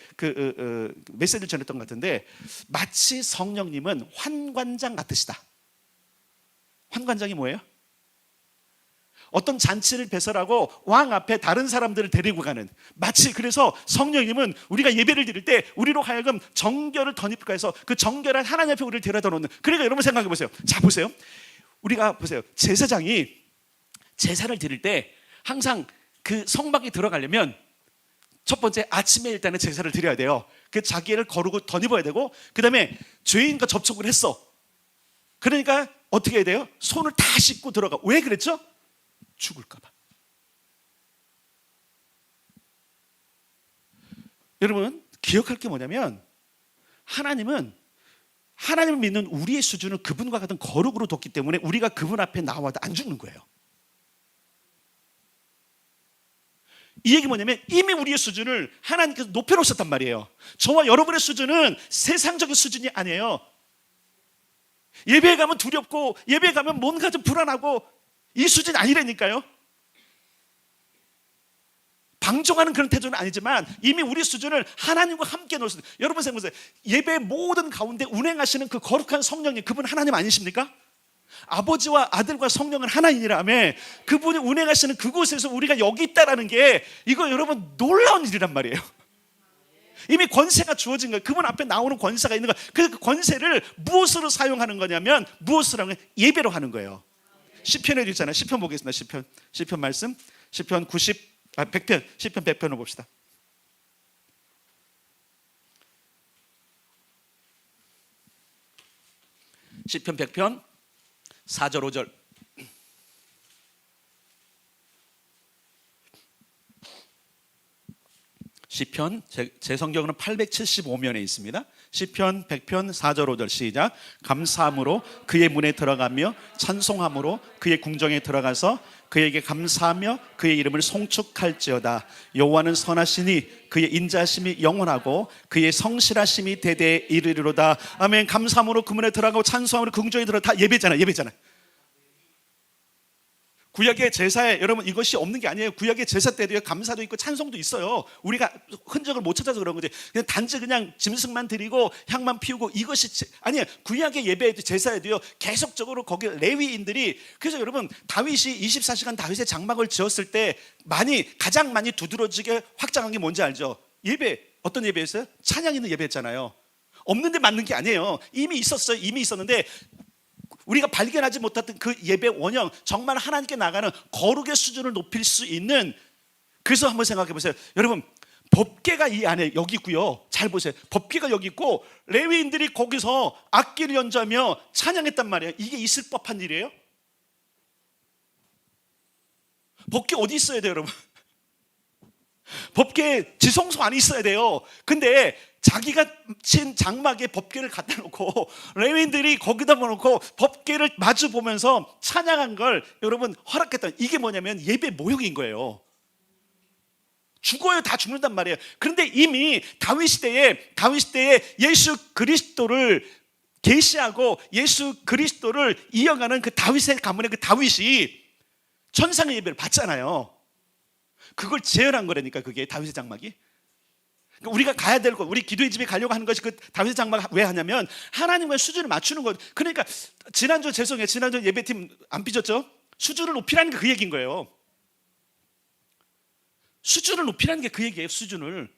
메시지를 전했던 것 같은데, 마치 성령님은 환관장 같으시다. 환관장이 뭐예요? 어떤 잔치를 배설하고 왕 앞에 다른 사람들을 데리고 가는, 마치 그래서 성령님은 우리가 예배를 드릴 때 우리로 하여금 정결을 덧입고 해서 그 정결한 하나님 앞에 우리를 데려다 놓는. 그러니까 여러분 생각해 보세요. 자, 보세요. 우리가 보세요. 제사장이 제사를 드릴 때 항상 그 성막에 들어가려면 첫 번째 아침에 일단은 제사를 드려야 돼요. 그 자기를 거르고 덧입어야 되고, 그 다음에 죄인과 접촉을 했어. 그러니까 어떻게 해야 돼요? 손을 다 씻고 들어가. 왜 그랬죠? 죽을까 봐. 여러분 기억할 게 뭐냐면, 하나님을 믿는 우리의 수준은 그분과 같은 거룩으로 뒀기 때문에 우리가 그분 앞에 나와도 안 죽는 거예요. 이 얘기 뭐냐면 이미 우리의 수준을 하나님께서 높여놓으셨단 말이에요. 저와 여러분의 수준은 세상적인 수준이 아니에요. 예배에 가면 두렵고 예배에 가면 뭔가 좀 불안하고 이 수준이 아니라니까요. 방종하는 그런 태도는 아니지만 이미 우리 수준을 하나님과 함께 놓으셨어요. 여러분 생각해보세요. 예배의 모든 가운데 운행하시는 그 거룩한 성령님, 그분 하나님 아니십니까? 아버지와 아들과 성령은 하나님이라며 그분이 운행하시는 그곳에서 우리가 여기 있다라는 게, 이거 여러분 놀라운 일이란 말이에요. 이미 권세가 주어진 거예요. 그분 앞에 나오는 권세가 있는 거예요. 그 권세를 무엇으로 사용하는 거냐면 무엇으로 하는 거예요? 예배로 하는 거예요. 시편에도 있잖아요. 시편 보겠습니다. 시편 말씀 시편 100편 시편 100편을 봅시다. 시편 100편 4절 5절. 시편 제 성경은 875면에 있습니다. 시편 100편 4절 5절 시작. 감사함으로 그의 문에 들어가며 찬송함으로 그의 궁정에 들어가서 그에게 감사하며 그의 이름을 송축할지어다. 여호와는 선하시니 그의 인자심이 영원하고 그의 성실하심이 대대에 이르리로다. 아멘. 감사함으로 그 문에 들어가고 찬송함으로 그 궁정에 들어가. 다 예배잖아요. 구약의 제사에 여러분 이것이 없는 게 아니에요. 구약의 제사 때도 감사도 있고 찬송도 있어요. 우리가 흔적을 못 찾아서 그런 거지. 그냥 단지 그냥 짐승만 드리고 향만 피우고 이것이 아니에요. 구약의 예배에도 제사에도요 계속적으로 거기 레위인들이. 그래서 여러분 다윗이 24시간 다윗의 장막을 지었을 때 가장 많이 두드러지게 확장한 게 뭔지 알죠? 예배. 어떤 예배였어요? 찬양 있는 예배였잖아요. 없는데 맞는 게 아니에요. 이미 있었어요. 이미 있었는데 우리가 발견하지 못했던 그 예배 원형, 정말 하나님께 나가는 거룩의 수준을 높일 수 있는. 그래서 한번 생각해 보세요. 여러분 법궤가 이 안에 여기 있고요. 잘 보세요. 법궤가 여기 있고 레위인들이 거기서 악기를 연주하며 찬양했단 말이에요. 이게 있을 법한 일이에요? 법궤 어디 있어야 돼요, 여러분? 법궤 지성소 안에 있어야 돼요. 근데 자기가 친 장막에 법궤를 갖다 놓고 레위인들이 거기다 놓고 법궤를 마주 보면서 찬양한 걸 여러분 허락했다. 이게 뭐냐면 예배 모형인 거예요. 죽어요. 다 죽는단 말이에요. 그런데 이미 다윗 시대에 예수 그리스도를 계시하고 예수 그리스도를 이어가는 그 다윗의 가문의 그 다윗이 천상의 예배를 받잖아요. 그걸 재현한 거라니까. 그게 다윗의 장막이. 그러니까 우리가 가야 될 것, 우리 기도의 집에 가려고 하는 것이 그 다윗의 장막 왜 하냐면 하나님과의 수준을 맞추는 거예요. 그러니까 지난주 예배팀 안 삐졌죠? 수준을 높이라는 게 그 얘기인 거예요. 수준을 높이라는 게 그 얘기예요. 수준을.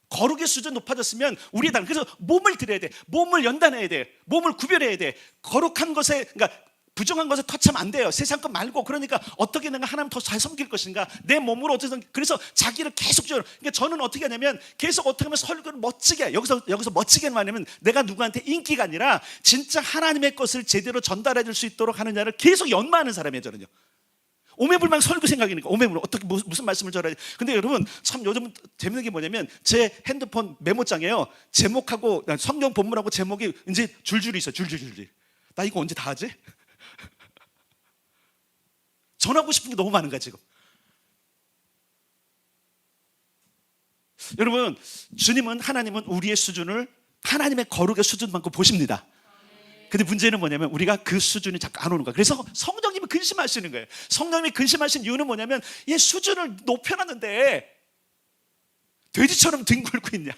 거룩의 수준 높아졌으면 우리에 따라 그래서 몸을 드려야 돼. 몸을 연단해야 돼. 몸을 구별해야 돼. 거룩한 것에 그러니까 부정한 것에 터치하면 안 돼요. 세상 것 말고. 그러니까 어떻게 내가 하나님 더 잘 섬길 것인가, 내 몸으로 어떻게. 그래서 자기를 계속적으로. 그러니까 저는 어떻게 하냐면 계속 어떻게 하면 설교를 멋지게, 여기서 멋지게 말하면 내가 누구한테 인기가 아니라 진짜 하나님의 것을 제대로 전달해 줄 수 있도록 하느냐를 계속 연마하는 사람이에요. 저는요. 오매불망 설교 생각이니까 오매불망 어떻게 무슨 말씀을 전해야 돼. 근데 여러분 참 요즘 재밌는 게 뭐냐면 제 핸드폰 메모장에요 제목하고 성경 본문하고 제목이 이제 줄줄이 있어요. 줄줄이. 나 이거 언제 다 하지? 전하고 싶은 게 너무 많은 거야 지금. 여러분 주님은, 하나님은 우리의 수준을 하나님의 거룩의 수준만큼 보십니다. 근데 문제는 뭐냐면 우리가 그 수준이 자꾸 안 오는 거야. 그래서 성령님이 근심하시는 거예요. 성령님이 근심하신 이유는 뭐냐면 얘 수준을 높여놨는데 돼지처럼 뒹굴고 있냐.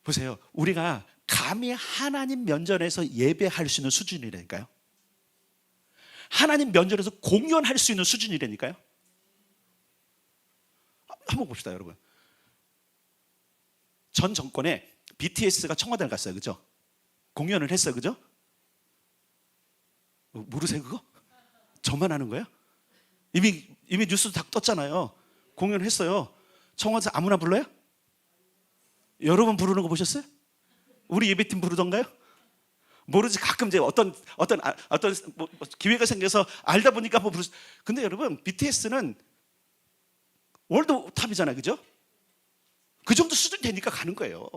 보세요. 우리가 감히 하나님 면전에서 예배할 수 있는 수준이라니까요. 하나님 면전에서 공연할 수 있는 수준이라니까요. 한번 봅시다 여러분. 전 정권에 BTS가 청와대를 갔어요. 그죠? 공연을 했어요. 그죠? 모르세요 그거? 저만 아는 거예요? 이미 뉴스도 다 떴잖아요. 공연을 했어요. 청와대 아무나 불러요? 여러분 부르는 거 보셨어요? 우리 예배팀 부르던가요? 모르지. 가끔 이제 어떤 기회가 생겨서 알다 보니까 뭐 부르. 근데 여러분 BTS는 월드탑이잖아요. 그죠? 그 정도 수준 되니까 가는 거예요.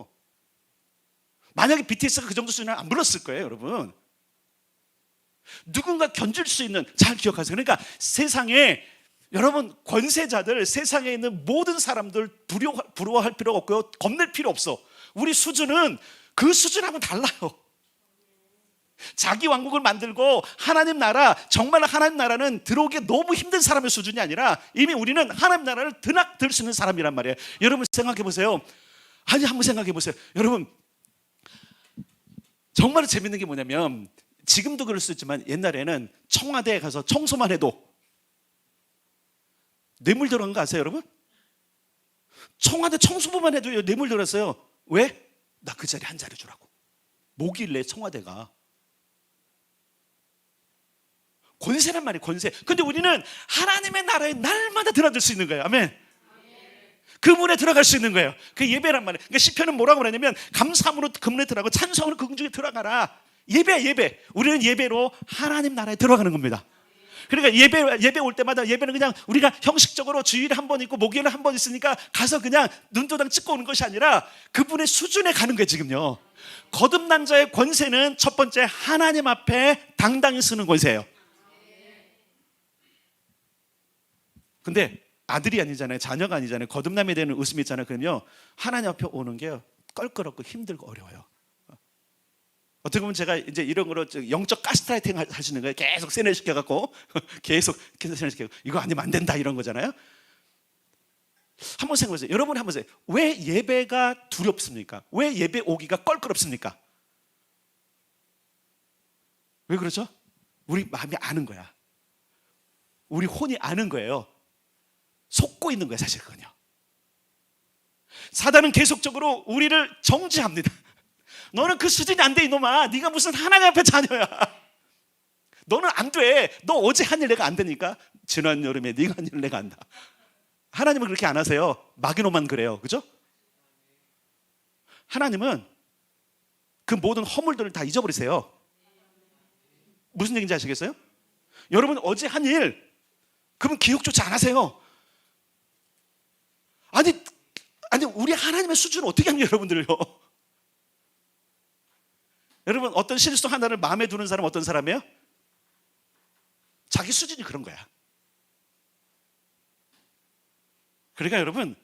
만약에 BTS가 그 정도 수준은 안 불렀을 거예요, 여러분. 누군가 견줄 수 있는, 잘 기억하세요. 그러니까 세상에 여러분 권세자들, 세상에 있는 모든 사람들 부러워할 필요가 없고요, 겁낼 필요 없어. 우리 수준은 그 수준하고는 달라요. 자기 왕국을 만들고 하나님 나라, 정말 하나님 나라는 들어오기 너무 힘든 사람의 수준이 아니라 이미 우리는 하나님 나라를 드나들 수 있는 사람이란 말이에요. 여러분 생각해 보세요. 한번 생각해 보세요. 여러분 정말 재밌는 게 뭐냐면 지금도 그럴 수 있지만 옛날에는 청와대에 가서 청소만 해도 뇌물 들어간 거 아세요, 여러분? 청와대 청소부만 해도 뇌물 들었어요. 왜? 나 그 자리 한 자리 주라고. 뭐길래 청와대가. 권세란 말이에요, 권세. 근데 우리는 하나님의 나라에 날마다 드나들 수 있는 거예요. 아멘. 그 문에 들어갈 수 있는 거예요. 그 예배란 말이에요. 그러니까 시편은 뭐라고 그러냐면 감사함으로 그 문에 들어가고 찬송으로 그 궁중에 들어가라. 예배야, 예배. 우리는 예배로 하나님 나라에 들어가는 겁니다. 그러니까 예배 올 때마다 예배는 그냥 우리가 형식적으로 주일에 한 번 있고 목요일에 한 번 있으니까 가서 그냥 눈도장 찍고 오는 것이 아니라 그분의 수준에 가는 거예요, 지금요. 거듭난 자의 권세는 첫 번째 하나님 앞에 당당히 쓰는 권세예요. 근데 아들이 아니잖아요, 자녀가 아니잖아요. 거듭남에 대한 웃음이 있잖아요. 그러면요, 하나님 앞에 오는 게 껄끄럽고 힘들고 어려워요. 어떻게 보면 제가 이제 이런 거로 영적 가스라이팅 하시는 거예요. 계속 세뇌시켜갖고 계속 세뇌시켜갖고 이거 아니면 안 된다 이런 거잖아요. 한번 생각해보세요. 여러분 한번 보세요. 왜 예배가 두렵습니까? 왜 예배 오기가 껄끄럽습니까? 왜 그렇죠? 우리 마음이 아는 거야. 우리 혼이 아는 거예요. 속고 있는 거예요, 사실 그건요. 사단은 계속적으로 우리를 정죄합니다. 너는 그 수준이 안 돼, 이놈아. 네가 무슨 하나님 앞에 자녀야. 너는 안 돼. 너 어제 한 일 내가 안 되니까 지난 여름에 네가 한 일 내가 안다. 하나님은 그렇게 안 하세요. 마귀노만 그래요, 그죠? 하나님은 그 모든 허물들을 다 잊어버리세요. 무슨 얘기인지 아시겠어요? 여러분 어제 한 일 그분 기억조차 안 하세요. 아니 우리 하나님의 수준을 어떻게 합니까, 여러분들요? 여러분 어떤 실수 하나를 마음에 두는 사람 어떤 사람이에요? 자기 수준이 그런 거야. 그러니까 여러분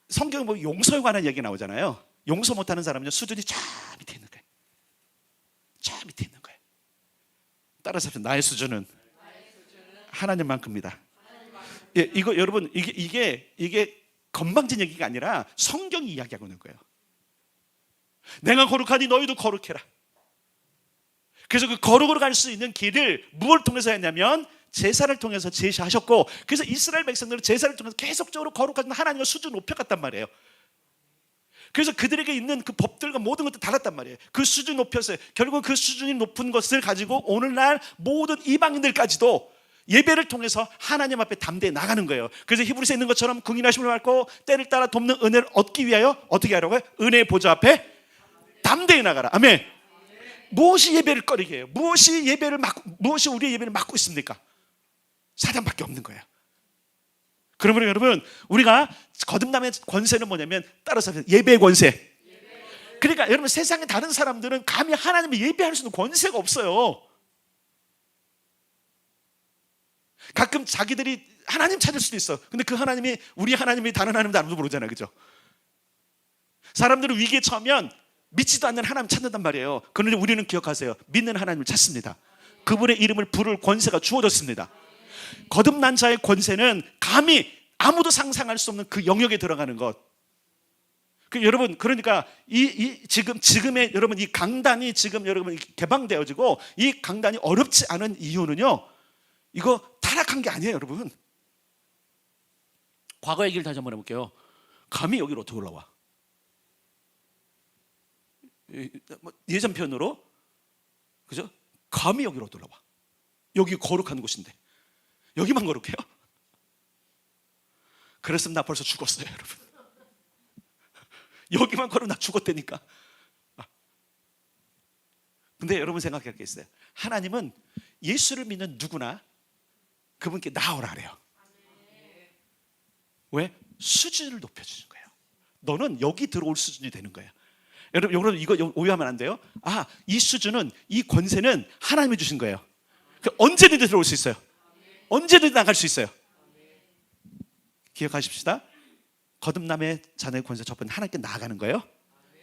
성경에 보면 용서에 관한 얘기 나오잖아요. 용서 못하는 사람은요 수준이 저 밑에 있는 거예요. 저 밑에 있는 거예요. 따라서 나의 수준은 하나님만큼입니다. 예, 이거 여러분 이게 건방진 얘기가 아니라 성경이 이야기하고 있는 거예요. 내가 거룩하니 너희도 거룩해라. 그래서 그 거룩으로 갈 수 있는 길을 무엇을 통해서 했냐면 제사를 통해서 제시하셨고, 그래서 이스라엘 백성들은 제사를 통해서 계속적으로 거룩한 하나님의 수준을 높여갔단 말이에요. 그래서 그들에게 있는 그 법들과 모든 것도 달랐단 말이에요. 그 수준 높였어요. 결국 그 수준이 높은 것을 가지고 오늘날 모든 이방인들까지도 예배를 통해서 하나님 앞에 담대히 나가는 거예요. 그래서 히브리서에 있는 것처럼 긍휼하심을 받고 때를 따라 돕는 은혜를 얻기 위하여 어떻게 하라고요? 은혜의 보좌 앞에 담대히 나가라. 아멘. 무엇이 예배를 꺼리게 해요? 무엇이 우리의 예배를 막고 있습니까? 사단밖에 없는 거예요. 그러면 여러분 우리가 거듭남의 권세는 뭐냐면 따라서 예배의 권세. 그러니까 여러분 세상의 다른 사람들은 감히 하나님을 예배할 수 있는 권세가 없어요. 가끔 자기들이 하나님 찾을 수도 있어. 근데 그 하나님이 우리 하나님이 다른 하나님도 아무도 모르잖아요, 그죠? 사람들은 위기에 처하면 믿지도 않는 하나님 찾는단 말이에요. 그런데 우리는 기억하세요. 믿는 하나님을 찾습니다. 그분의 이름을 부를 권세가 주어졌습니다. 거듭난 자의 권세는 감히 아무도 상상할 수 없는 그 영역에 들어가는 것. 여러분 그러니까 지금의 여러분 이 강단이 지금 여러분 개방되어지고 이 강단이 어렵지 않은 이유는요. 이거 타락한 게 아니에요, 여러분. 과거 얘기를 다시 한번 해볼게요. 감히 여기로 어떻게 올라와? 예전 편으로 그죠? 감히 여기로 어떻게 올라와? 여기 거룩한 곳인데 여기만 거룩해요? 그랬으면 나 벌써 죽었어요, 여러분. 여기만 걸으면 나 죽었다니까. 근데 여러분 생각할 게 있어요. 하나님은 예수를 믿는 누구나 그분께 나오라 그래요. 왜? 수준을 높여주는 거예요. 너는 여기 들어올 수준이 되는 거예요. 여러분 이거 오해하면 안 돼요. 이 수준은, 이 권세는 하나님이 주신 거예요. 언제든지 들어올 수 있어요. 언제든지 나갈 수 있어요. 기억하십시다. 거듭남의 자녀의 권세 첫 번째 하나님께 나아가는 거예요.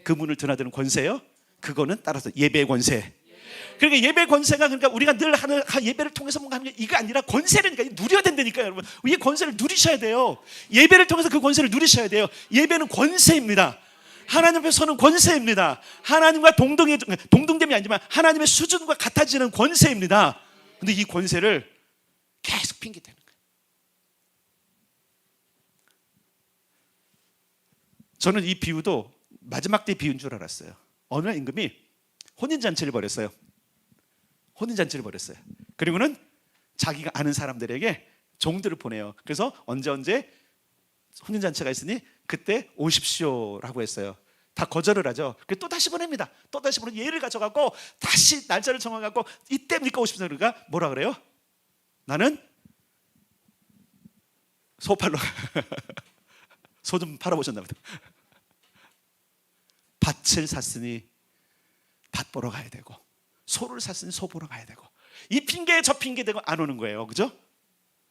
그 문을 드나드는 권세예요. 그거는 따라서 예배의 권세. 그러니까 예배 권세가 그러니까 우리가 늘 하는 예배를 통해서 뭔가 하는 게 이거 아니라 권세라니까. 누려야 된다니까요, 여러분. 이 권세를 누리셔야 돼요. 예배를 통해서 그 권세를 누리셔야 돼요. 예배는 권세입니다. 하나님 앞에 서는 권세입니다. 하나님과 동등됨이 아니지만 하나님의 수준과 같아지는 권세입니다. 근데 이 권세를 계속 핑계대는 거예요. 저는 이 비유도 마지막 때 비유인 줄 알았어요. 어느 날 임금이 혼인잔치를 벌였어요. 혼인잔치를 벌였어요. 그리고는 자기가 아는 사람들에게 종들을 보내요. 그래서 언제 혼인잔치가 있으니 그때 오십시오라고 했어요. 다 거절을 하죠. 그래서 또 다시 보냅니다. 또 다시 보내 예를 가져가고 다시 날짜를 정해갖고 이때입니까 오십시오. 그러니까 뭐라 그래요? 나는 소 팔러 소 좀 팔아보셨나 보다. 밭을 샀으니 밭 보러 가야 되고 소를 샀으니 소 보러 가야 되고 이 핑계 저 핑계 대고 안 오는 거예요. 그죠?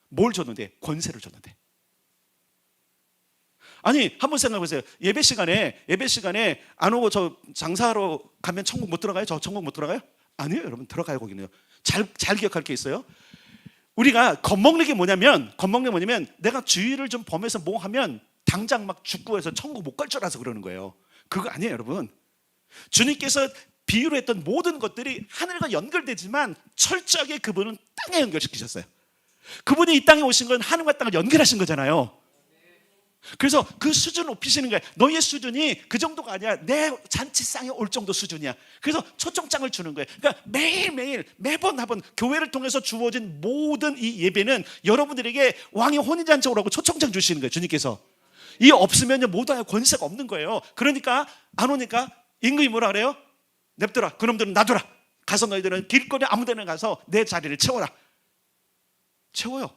뭘 줬는데? 권세를 줬는데. 아니 한번 생각해보세요. 예배 시간에 안 오고 저 장사하러 가면 천국 못 들어가요? 저 천국 못 들어가요? 아니에요 여러분. 들어가요. 거기는요. 잘 기억할 게 있어요. 우리가 겁먹는 게 뭐냐면 내가 주의를 좀 범해서 뭐 하면 당장 막 죽고 해서 천국 못 갈 줄 알아서 그러는 거예요. 그거 아니에요 여러분. 주님께서 비유로 했던 모든 것들이 하늘과 연결되지만 철저하게 그분은 땅에 연결시키셨어요. 그분이 이 땅에 오신 건 하늘과 땅을 연결하신 거잖아요. 그래서 그 수준을 높이시는 거예요. 너의 수준이 그 정도가 아니야. 내 잔치상에 올 정도 수준이야. 그래서 초청장을 주는 거예요. 그러니까 매일매일 매번 교회를 통해서 주어진 모든 이 예배는 여러분들에게 왕의 혼인잔치 오라고 초청장 주시는 거예요. 주님께서. 이 없으면 못 와요. 권세가 없는 거예요. 그러니까 안 오니까 임금이 뭐라 그래요? 냅둬라. 그놈들은 놔둬라. 가서 너희들은 길거리 아무 데나 가서 내 자리를 채워라. 채워요.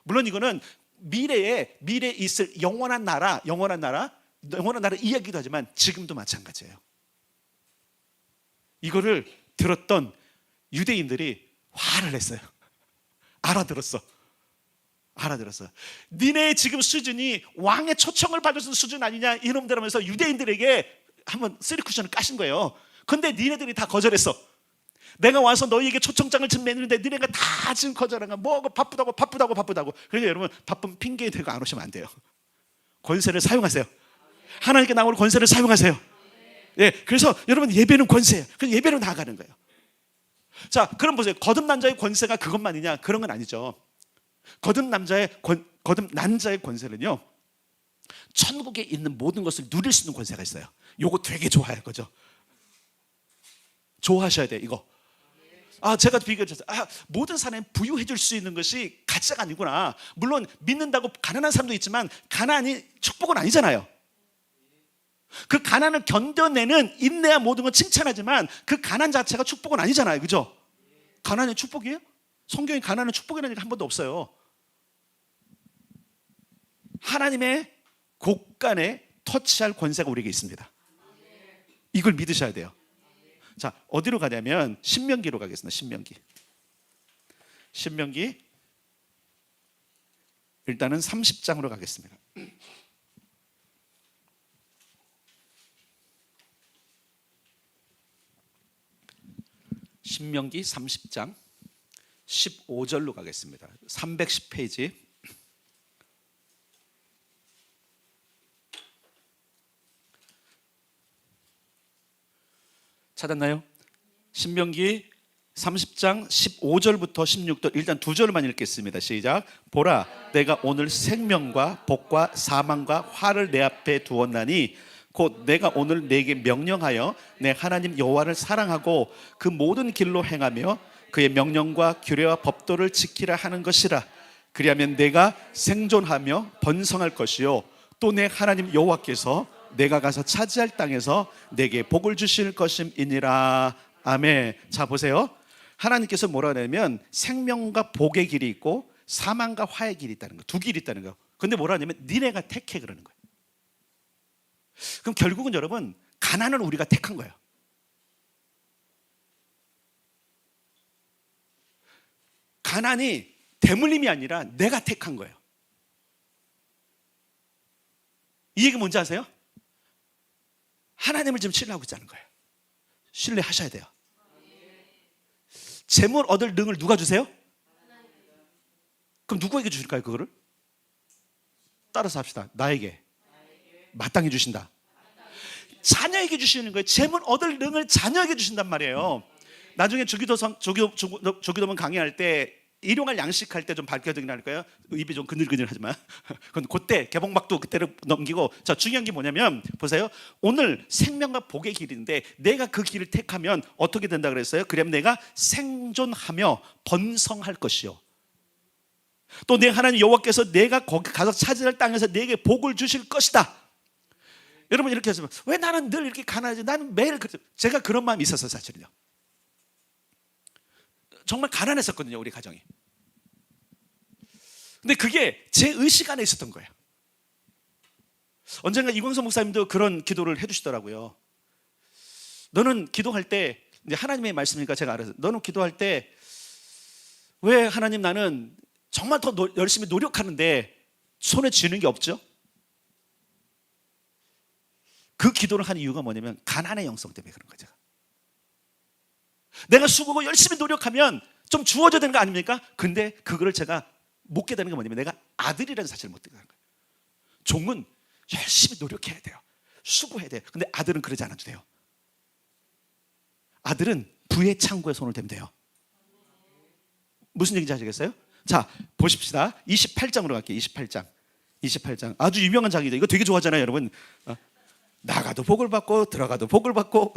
물론 이거는 미래에 있을 영원한 나라 이야기도 하지만 지금도 마찬가지예요. 이거를 들었던 유대인들이 화를 냈어요. 알아들었어. 니네 지금 수준이 왕의 초청을 받을 수 있는 수준 아니냐 이놈들 하면서 유대인들에게 한번 쓰리 쿠션을 까신 거예요. 근데 니네들이 다 거절했어. 내가 와서 너희에게 초청장을 지금 내는데 니네가 다 지금 거절한 거야. 뭐 바쁘다고. 그러니까 여러분 바쁜 핑계 대고 안 오시면 안 돼요. 권세를 사용하세요. 하나님께 나오는 권세를 사용하세요. 예, 그래서 여러분 예배는 권세예요. 그래서 예배로 나아가는 거예요. 자, 그럼 보세요. 거듭난 자의 권세가 그것만이냐? 그런 건 아니죠. 거듭난 자의 권세는요, 천국에 있는 모든 것을 누릴 수 있는 권세가 있어요. 요거 되게 좋아요. 그죠? 좋아하셔야 돼요. 이거. 제가 비교했어요. 모든 사람이 부유해 줄 수 있는 것이 가치가 아니구나. 물론 믿는다고 가난한 사람도 있지만 가난이 축복은 아니잖아요. 그 가난을 견뎌내는 인내야 모든 건 칭찬하지만 그 가난 자체가 축복은 아니잖아요. 그죠? 가난이 축복이에요? 성경에 가난은 축복이라는 얘기 한 번도 없어요. 하나님의 곳간에 터치할 권세가 우리에게 있습니다. 이걸 믿으셔야 돼요. 자, 어디로 가냐면 신명기로 가겠습니다. 신명기 일단은 30장으로 가겠습니다. 신명기 30장 15절로 가겠습니다. 310페이지. 찾았나요? 신명기 30장 15절부터 16절 일단 두 절만 읽겠습니다. 시작. 보라, 내가 오늘 생명과 복과 사망과 화를 내 앞에 두었나니 곧 내가 오늘 내게 명령하여 내 하나님 여호와를 사랑하고 그 모든 길로 행하며 그의 명령과 규례와 법도를 지키라 하는 것이라. 그리하면 내가 생존하며 번성할 것이요 또 내 하나님 여호와께서 내가 가서 차지할 땅에서 내게 복을 주실 것임이니라. 아멘. 자, 보세요. 하나님께서 뭐라 하냐면 생명과 복의 길이 있고 사망과 화의 길이 있다는 거. 두 길이 있다는 거. 근데 뭐라 하냐면 니네가 택해 그러는 거예요. 그럼 결국은 여러분 가난을 우리가 택한 거예요. 가난이 대물림이 아니라 내가 택한 거예요. 이 얘기 뭔지 아세요? 하나님을 지금 신뢰하고 있다는 거예요. 신뢰하셔야 돼요. 재물 얻을 능을 누가 주세요? 그럼 누구에게 주실까요? 그거를? 따라서 합시다. 나에게 마땅히 주신다. 자녀에게 주시는 거예요. 재물 얻을 능을 자녀에게 주신단 말이에요. 나중에 주기도문 강의할 때 일용할 양식할 때 좀 밝혀드리니까요. 입이 좀 그늘그늘하지만 그건 그때 개봉박도 그때를 넘기고, 자, 중요한 게 뭐냐면 보세요. 오늘 생명과 복의 길인데 내가 그 길을 택하면 어떻게 된다 그랬어요? 그러면 내가 생존하며 번성할 것이요, 또 내 하나님 여호와께서 내가 거기 가서 차지할 땅에서 내게 복을 주실 것이다. 여러분 이렇게 하시면 왜 나는 늘 이렇게 가난하지? 나는 매일 제가 그런 마음이 있었어요. 사실은요, 정말 가난했었거든요, 우리 가정이. 근데 그게 제 의식 안에 있었던 거예요. 언젠가 이광석 목사님도 그런 기도를 해주시더라고요. 너는 기도할 때, 이제 하나님의 말씀이니까 제가 알아서, 너는 기도할 때 왜 하나님 나는 정말 더 열심히 노력하는데 손에 쥐는 게 없죠? 그 기도를 하는 이유가 뭐냐면 가난의 영성 때문에 그런 거죠. 내가 수고하고 열심히 노력하면 좀 주어져야 되는 거 아닙니까? 근데 그거를 제가 못 깨닫는 게 뭐냐면 내가 아들이라는 사실을 못 깨닫는 거예요. 종은 열심히 노력해야 돼요. 수고해야 돼요. 근데 아들은 그러지 않아도 돼요. 아들은 부의 창고에 손을 대면 돼요. 무슨 얘기인지 아시겠어요? 자, 보십시다. 28장으로 갈게요. 28장. 아주 유명한 장이죠. 이거 되게 좋아하잖아요, 여러분. 나가도 복을 받고 들어가도 복을 받고.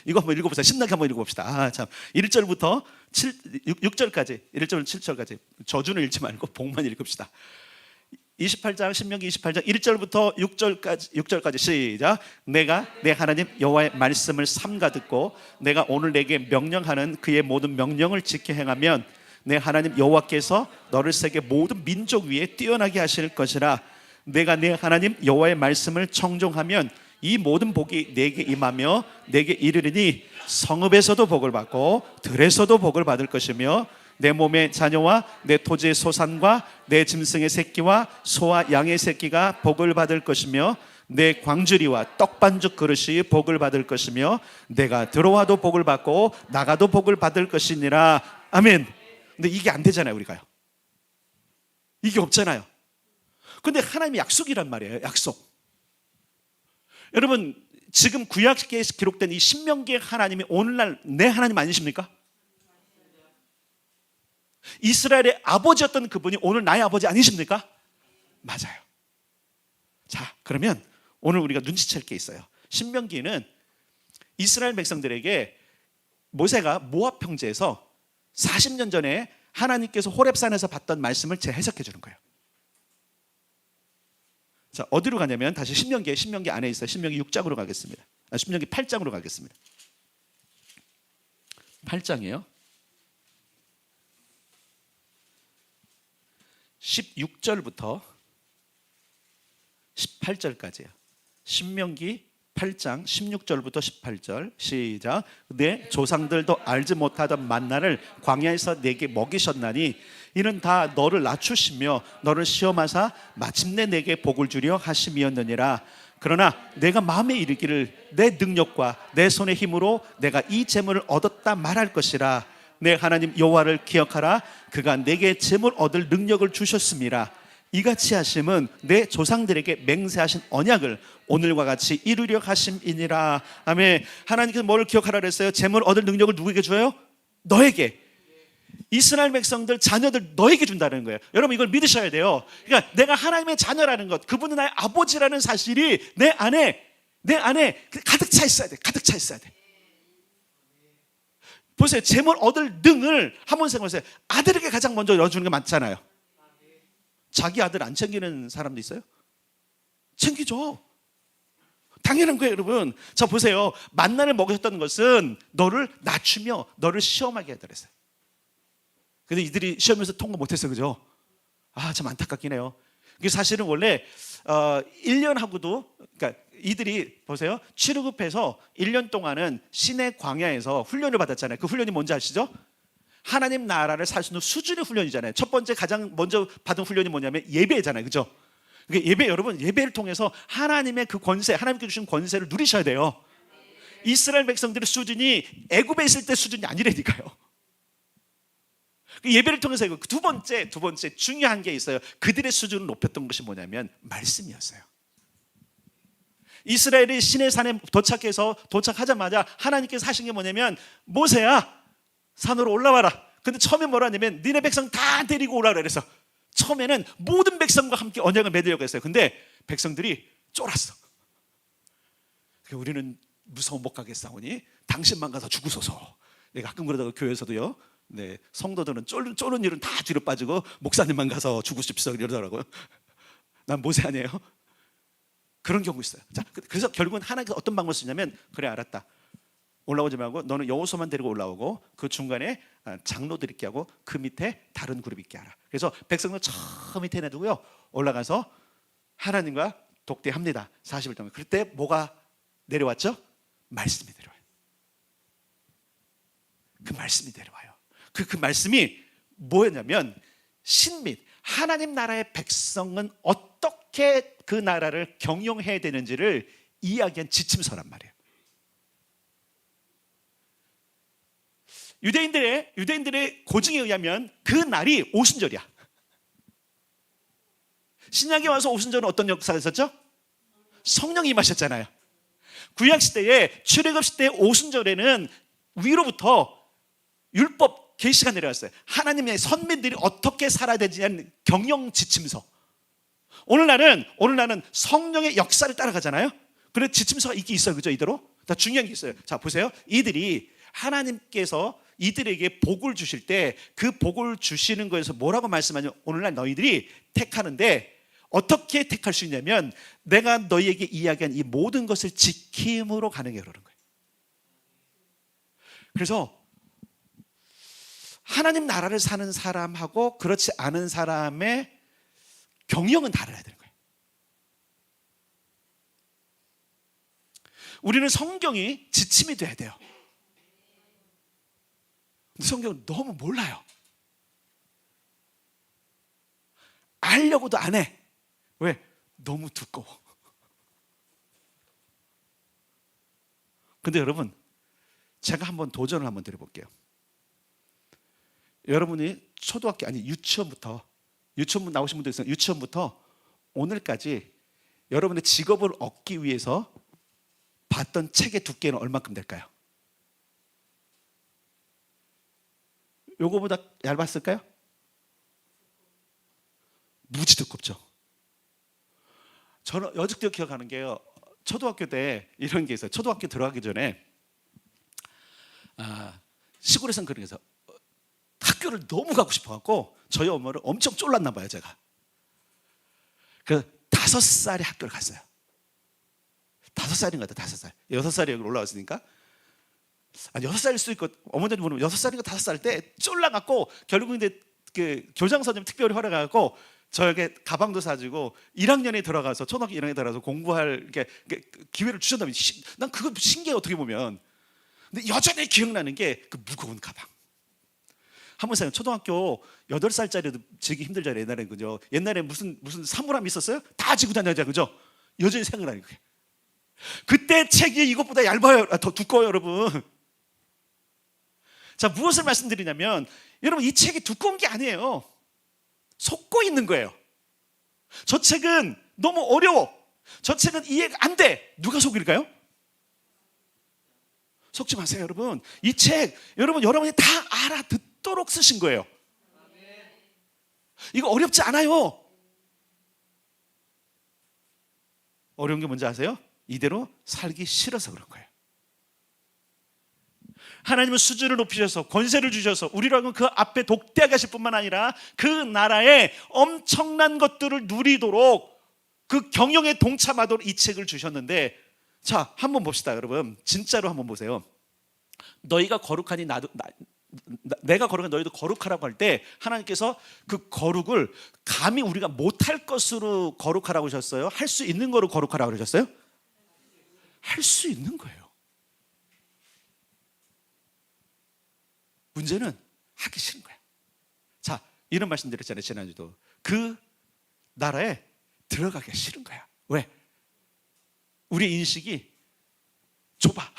이거 한번 읽어보세요. 신나게 한번 읽어봅시다. 참, 1절부터 6절까지, 1절 7절까지 저주는 읽지 말고 복만 읽읍시다. 28장, 신명기 28장 1절부터 6절까지 시작. 내가 내 하나님 여호와의 말씀을 삼가 듣고 내가 오늘 내게 명령하는 그의 모든 명령을 지켜 행하면 내 하나님 여호와께서 너를 세계 모든 민족 위에 뛰어나게 하실 것이라. 내가 내 하나님 여호와의 말씀을 청종하면 이 모든 복이 내게 임하며 내게 이르리니 성읍에서도 복을 받고 들에서도 복을 받을 것이며 내 몸의 자녀와 내 토지의 소산과 내 짐승의 새끼와 소와 양의 새끼가 복을 받을 것이며 내 광주리와 떡반죽 그릇이 복을 받을 것이며 내가 들어와도 복을 받고 나가도 복을 받을 것이니라. 아멘. 근데 이게 안 되잖아요, 우리가요. 이게 없잖아요. 근데 하나님의 약속이란 말이에요. 약속. 여러분 지금 구약에 기록된 이 신명기의 하나님이 오늘날 내 하나님 아니십니까? 이스라엘의 아버지였던 그분이 오늘 나의 아버지 아니십니까? 맞아요. 자, 그러면 오늘 우리가 눈치챌 게 있어요. 신명기는 이스라엘 백성들에게 모세가 모압 평지에서 40년 전에 하나님께서 호렙산에서 받던 말씀을 재해석해 주는 거예요. 자, 어디로 가냐면 다시 신명기 안에 있어요. 신명기 6장으로 가겠습니다. 신명기 8장으로 가겠습니다. 8장이에요. 16절부터 18절까지예요. 신명기 8장 16절부터 18절 시작. 내 조상들도 알지 못하던 만나를 광야에서 내게 먹이셨나니 이는 다 너를 낮추시며 너를 시험하사 마침내 내게 복을 주려 하심이었느니라. 그러나 내가 마음에 이르기를 내 능력과 내 손의 힘으로 내가 이 재물을 얻었다 말할 것이라. 내 하나님 여호와를 기억하라. 그가 내게 재물 얻을 능력을 주셨음이라. 이같이 하심은 내 조상들에게 맹세하신 언약을 오늘과 같이 이루려 하심이니라. 아멘. 하나님께서 뭐를 기억하라 그랬어요? 재물 얻을 능력을 누구에게 줘요? 너에게. 이스라엘 백성들 자녀들 너에게 준다는 거예요. 여러분 이걸 믿으셔야 돼요. 그러니까 내가 하나님의 자녀라는 것, 그분은 나의 아버지라는 사실이 내 안에 가득 차 있어야 돼. 가득 차 있어야 돼. 보세요. 재물 얻을 능을 한번 생각해보세요. 아들에게 가장 먼저 넣어주는 게 맞잖아요. 자기 아들 안 챙기는 사람도 있어요? 챙기죠. 당연한 거예요, 여러분. 자, 보세요. 만나를 먹으셨다는 것은 너를 낮추며 너를 시험하게 해드렸어요. 근데 이들이 시험에서 통과 못했어요, 그죠? 참 안타깝긴 해요. 이게 사실은 원래 1년 하고도, 그러니까 이들이 보세요. 출애굽해서 1년 동안은 시내 광야에서 훈련을 받았잖아요. 그 훈련이 뭔지 아시죠? 하나님 나라를 살 수 있는 수준의 훈련이잖아요. 첫 번째 가장 먼저 받은 훈련이 뭐냐면 예배잖아요, 그죠? 그러니까 예배, 여러분 예배를 통해서 하나님의 그 권세, 하나님께 주신 권세를 누리셔야 돼요. 이스라엘 백성들의 수준이 애굽에 있을 때 수준이 아니라니까요. 예배를 통해서 두 번째 중요한 게 있어요. 그들의 수준을 높였던 것이 뭐냐면 말씀이었어요. 이스라엘이 시내산에 도착하자마자 하나님께서 하신 게 뭐냐면 모세야 산으로 올라와라. 근데 처음에 뭐라 하냐면 니네 백성 다 데리고 오라 그래서 처음에는 모든 백성과 함께 언약을 맺으려고 했어요. 근데 백성들이 쫄았어. 우리는 무서워 못 가겠사오니 당신만 가서 죽으소서. 내가 가끔 그러다가 교회에서도요, 네, 성도들은 쫄은 일은 다 뒤로 빠지고 목사님만 가서 죽으십시오 이러더라고요. 난 모세 아니에요? 그런 경우 있어요. 자, 그래서 결국은 하나님께서 어떤 방법을 쓰냐면, 그래 알았다, 올라오지 말고 너는 여호수아만 데리고 올라오고 그 중간에 장로들 있게 하고 그 밑에 다른 그룹 있게 하라. 그래서 백성들 저 밑에 내두고요, 올라가서 하나님과 독대합니다. 40일 동안. 그때 뭐가 내려왔죠? 말씀이 내려와요. 그 말씀이 내려와요. 그 말씀이 뭐였냐면, 신및 하나님 나라의 백성은 어떻게 그 나라를 경영해야 되는지를 이야기한 지침서란 말이에요. 유대인들의 고증에 의하면 그 날이 오순절이야. 신약에 와서 오순절은 어떤 역사가 있었죠? 성령이 임하셨잖아요. 구약 시대에, 출애굽 시대의 오순절에는 위로부터 율법 계시가 내려왔어요. 하나님의 선민들이 어떻게 살아야 되지는 경영 지침서. 오늘날은 성령의 역사를 따라가잖아요. 그래서 지침서가 있긴 있어요. 그죠? 이대로 다 중요한 게 있어요. 자, 보세요. 이들이 하나님께서 이들에게 복을 주실 때 그 복을 주시는 거에서 뭐라고 말씀하냐면, 오늘날 너희들이 택하는데 어떻게 택할 수 있냐면, 내가 너희에게 이야기한 이 모든 것을 지킴으로 가능해, 그러는 거예요. 그래서 하나님 나라를 사는 사람하고 그렇지 않은 사람의 경영은 달라야 되는 거예요. 우리는 성경이 지침이 돼야 돼요. 근데 성경은 너무 몰라요. 알려고도 안 해. 왜? 너무 두꺼워. 근데 여러분, 제가 한번 도전을 한번 드려볼게요. 여러분이 초등학교, 아니 유치원 나오신 분도 있어요. 유치원부터 오늘까지 여러분의 직업을 얻기 위해서 봤던 책의 두께는 얼마큼 될까요? 요거보다 얇았을까요? 무지 두껍죠. 저는 여직도 기억하는 게요, 초등학교 때 이런 게 있어요. 초등학교 들어가기 전에 시골에서는 그런 게 있어요. 학교를 너무 가고 싶어갖고 저희 엄마를 엄청 쫄랐나 봐요, 제가. 그 5살에 학교를 갔어요. 5살인 것 같아요. 5살. 6살에 여기 올라왔으니까. 아니 6살일 수도 있고, 어머니한테 물으면 6살인가 5살 때 쫄라갖고 결국 이제 그 교장 선생님 특별히 허락해갖고 저에게 가방도 사주고 1학년에 들어가서, 초등학교 1학년에 들어가서 공부할 이렇게 기회를 주셨다면, 난 그거 신기해 어떻게 보면. 근데 여전히 기억나는 게 그 무거운 가방. 한번 생각해요. 초등학교 8살짜리도 지기 힘들잖아요. 옛날에, 그죠? 옛날에 무슨 사물함 있었어요? 다 지고 다녀야, 그죠? 여전히 생각나는 거예요. 그때 책이 이것보다 얇아요. 더 두꺼워요, 여러분. 자, 무엇을 말씀드리냐면, 여러분, 이 책이 두꺼운 게 아니에요. 속고 있는 거예요. 저 책은 너무 어려워. 저 책은 이해가 안 돼. 누가 속일까요? 속지 마세요, 여러분. 이 책, 여러분이 다 알아듣도록 쓰신 거예요. 이거 어렵지 않아요. 어려운 게 뭔지 아세요? 이대로 살기 싫어서 그런 거예요. 하나님은 수준을 높이셔서 권세를 주셔서 우리라고 그 앞에 독대하게 하실 뿐만 아니라 그 나라의 엄청난 것들을 누리도록, 그 경영에 동참하도록 이 책을 주셨는데, 자, 한번 봅시다, 여러분. 진짜로 한번 보세요. 너희가 거룩하니 내가 거룩한 너희도 거룩하라고 할 때 하나님께서 그 거룩을 감히 우리가 못할 것으로 거룩하라고 하셨어요? 할 수 있는 거로 거룩하라고 하셨어요? 할 수 있는 거예요. 문제는 하기 싫은 거야. 자, 이런 말씀 드렸잖아요, 지난주도. 그 나라에 들어가기 싫은 거야. 왜? 우리 인식이 좁아.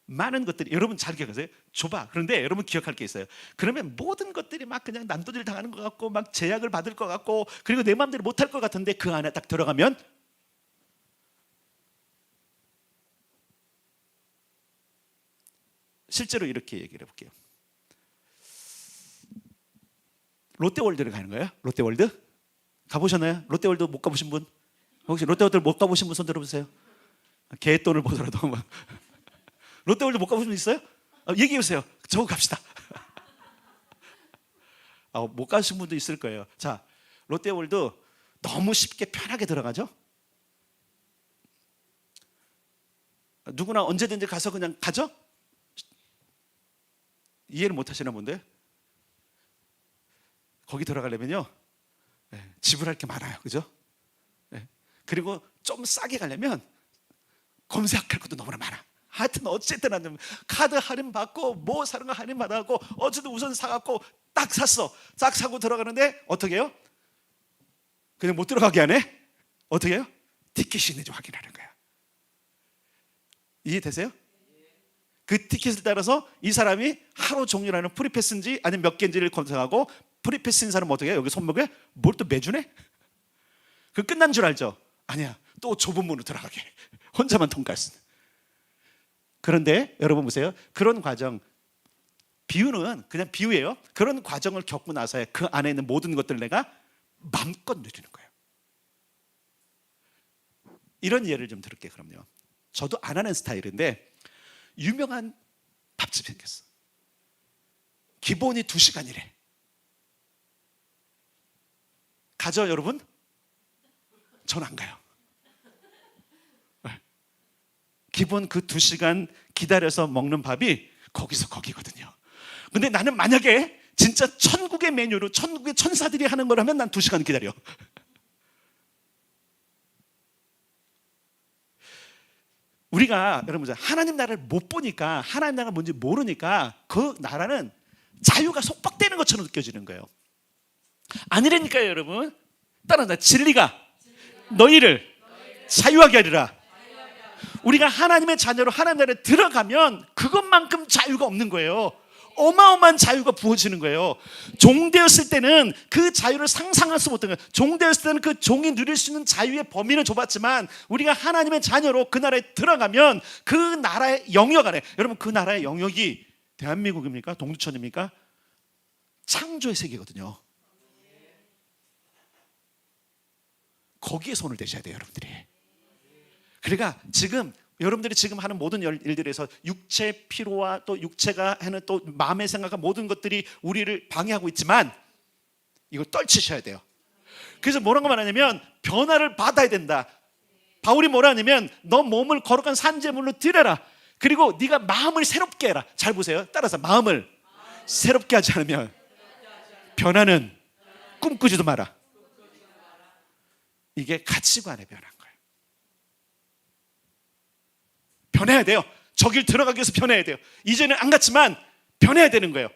많은 것들이, 여러분 잘 기억하세요? 좁아. 그런데 여러분 기억할 게 있어요. 그러면 모든 것들이 막 그냥 난도질 당하는 것 같고, 막 제약을 받을 것 같고, 그리고 내 마음대로 못할 것 같은데, 그 안에 딱 들어가면 실제로 이렇게 얘기를 해볼게요. 롯데월드를 가는 거예요. 롯데월드 가보셨나요? 롯데월드 못 가보신 분? 혹시 롯데월드 못 가보신 분 손 들어보세요. 개돈을 보더라도 막. 롯데월드 못 가보신 분 있어요? 얘기해 보세요. 저거 갑시다. 못 가신 분도 있을 거예요. 자, 롯데월드 너무 쉽게 편하게 들어가죠? 누구나 언제든지 가서 그냥 가죠? 이해를 못 하시나 본데? 거기 들어가려면요, 지불할 게 많아요. 그죠? 그리고 좀 싸게 가려면 검색할 것도 너무나 많아. 하여튼 어쨌든 하면 카드 할인 받고 뭐 사는 거 할인 받아갖고 어쨌든 우선 사갖고 딱 샀어. 딱 사고 들어가는데 어떻게 해요? 그냥 못 들어가게 하네? 어떻게 해요? 티켓이 있는지 확인하는 거야. 이해되세요? 그 티켓을 따라서 이 사람이 하루 종료라는 프리패스인지 아니면 몇 개인지를 검색하고, 프리패스인 사람은 어떻게 해요? 여기 손목에 뭘 또 매주네? 그 끝난 줄 알죠? 아니야, 또 좁은 문으로 들어가게. 혼자만 통과할 수 있는. 그런데 여러분 보세요. 그런 과정, 비유는 그냥 비유예요. 그런 과정을 겪고 나서야 그 안에 있는 모든 것들을 내가 마음껏 누리는 거예요. 이런 예를 좀 들을게요. 그럼요, 저도 안 하는 스타일인데 유명한 밥집이 생겼어. 기본이 2시간이래. 가죠 여러분? 전 안 가요. 기본 그 2시간 기다려서 먹는 밥이 거기서 거기거든요. 근데 나는 만약에 진짜 천국의 메뉴로 천국의 천사들이 하는 거라면 난 2시간 기다려. 우리가 여러분 하나님 나라를 못 보니까, 하나님 나라가 뭔지 모르니까 그 나라는 자유가 속박되는 것처럼 느껴지는 거예요. 아니라니까요 여러분. 따라서 진리가 너희를 자유하게 하리라. 우리가 하나님의 자녀로 하나님 나라에 들어가면 그것만큼 자유가 없는 거예요. 어마어마한 자유가 부어지는 거예요. 종되었을 때는 그 자유를 상상할 수 못한 거예요. 종되었을 때는 그 종이 누릴 수 있는 자유의 범위는 좁았지만 우리가 하나님의 자녀로 그 나라에 들어가면 그 나라의 영역 안에, 여러분 그 나라의 영역이 대한민국입니까? 동두천입니까? 창조의 세계거든요. 거기에 손을 대셔야 돼요 여러분들이. 그러니까 지금 여러분들이 지금 하는 모든 일들에서 육체 피로와 또 육체가 하는 또 마음의 생각과 모든 것들이 우리를 방해하고 있지만 이걸 떨치셔야 돼요. 그래서 뭐라고 말하냐면 변화를 받아야 된다. 바울이 뭐라 하냐면 너 몸을 거룩한 산제물로 드려라. 그리고 네가 마음을 새롭게 해라. 잘 보세요. 따라서 마음을 새롭게 하지 않으면 변화는 꿈꾸지도 마라. 이게 가치관의 변화인 거예요. 변해야 돼요. 저길 들어가기 위해서 변해야 돼요. 이제는 안 갔지만 변해야 되는 거예요.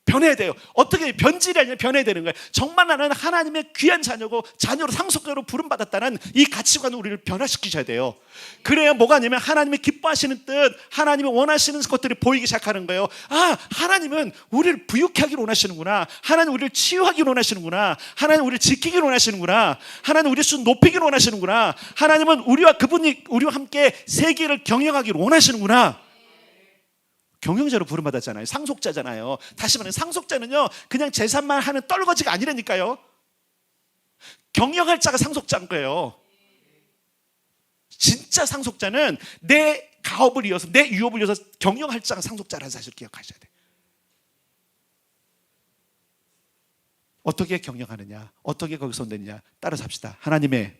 변해야 돼요. 어떻게 변질이 아니라 변해야 되는 거예요. 정말 나는 하나님의 귀한 자녀고 자녀로 상속자로 부름받았다는 이 가치관을 우리를 변화시키셔야 돼요. 그래야 뭐가 아니면 하나님이 기뻐하시는 뜻, 하나님이 원하시는 것들이 보이기 시작하는 거예요. 아, 하나님은 우리를 부유케 하기를 원하시는구나. 하나님 우리를 치유하기를 원하시는구나. 하나님 우리를 지키기를 원하시는구나. 하나님 우리의 수 높이기를 원하시는구나. 하나님은 우리와 그분이 우리와 함께 세계를 경영하기를 원하시는구나. 경영자로 부름받았잖아요. 상속자잖아요. 다시 말하면 상속자는요 그냥 재산만 하는 떨거지가 아니라니까요. 경영할 자가 상속자인 거예요. 진짜 상속자는 내 가업을 이어서, 내 유업을 이어서 경영할 자가 상속자라는 사실을 기억하셔야 돼요. 어떻게 경영하느냐, 어떻게 거기서 온느냐 따라서 합시다. 하나님의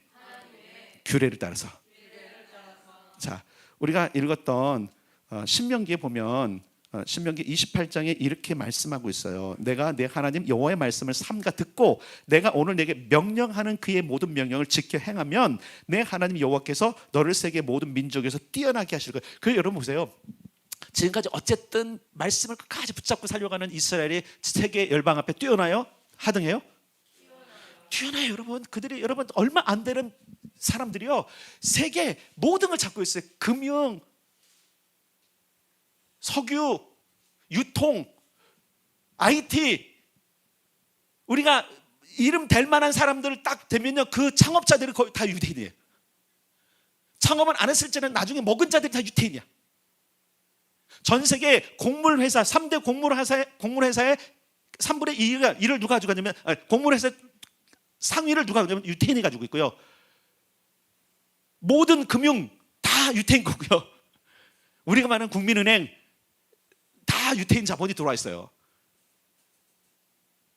규례를 따라서. 자, 우리가 읽었던 신명기에 보면 신명기 28장에 이렇게 말씀하고 있어요. 내가 내 하나님 여호와의 말씀을 삼가 듣고 내가 오늘 내게 명령하는 그의 모든 명령을 지켜 행하면 내 하나님 여호와께서 너를 세계 모든 민족에서 뛰어나게 하실 거예요. 그 여러분 보세요. 지금까지 어쨌든 말씀을 끝까지 붙잡고 살려가는 이스라엘이 세계 열방 앞에 뛰어나요? 하등해요? 뛰어나요 여러분. 그들이 여러분 얼마 안 되는 사람들이요 세계 모든 걸 잡고 있어요. 금융, 석유, 유통, IT. 우리가 이름 될 만한 사람들을 딱 되면요 그 창업자들이 거의 다 유대인이에요. 창업은 안 했을 때는 나중에 먹은 자들이 다 유대인이야. 전 세계 곡물회사 3대 곡물회사의 3분의 2가 일을 누가 가지고 가냐면 공무원에서 상위를 누가 가냐면 유태인이 가지고 있고요. 모든 금융 다 유태인 거고요. 우리가 말하는 국민은행 다 유태인 자본이 들어와 있어요.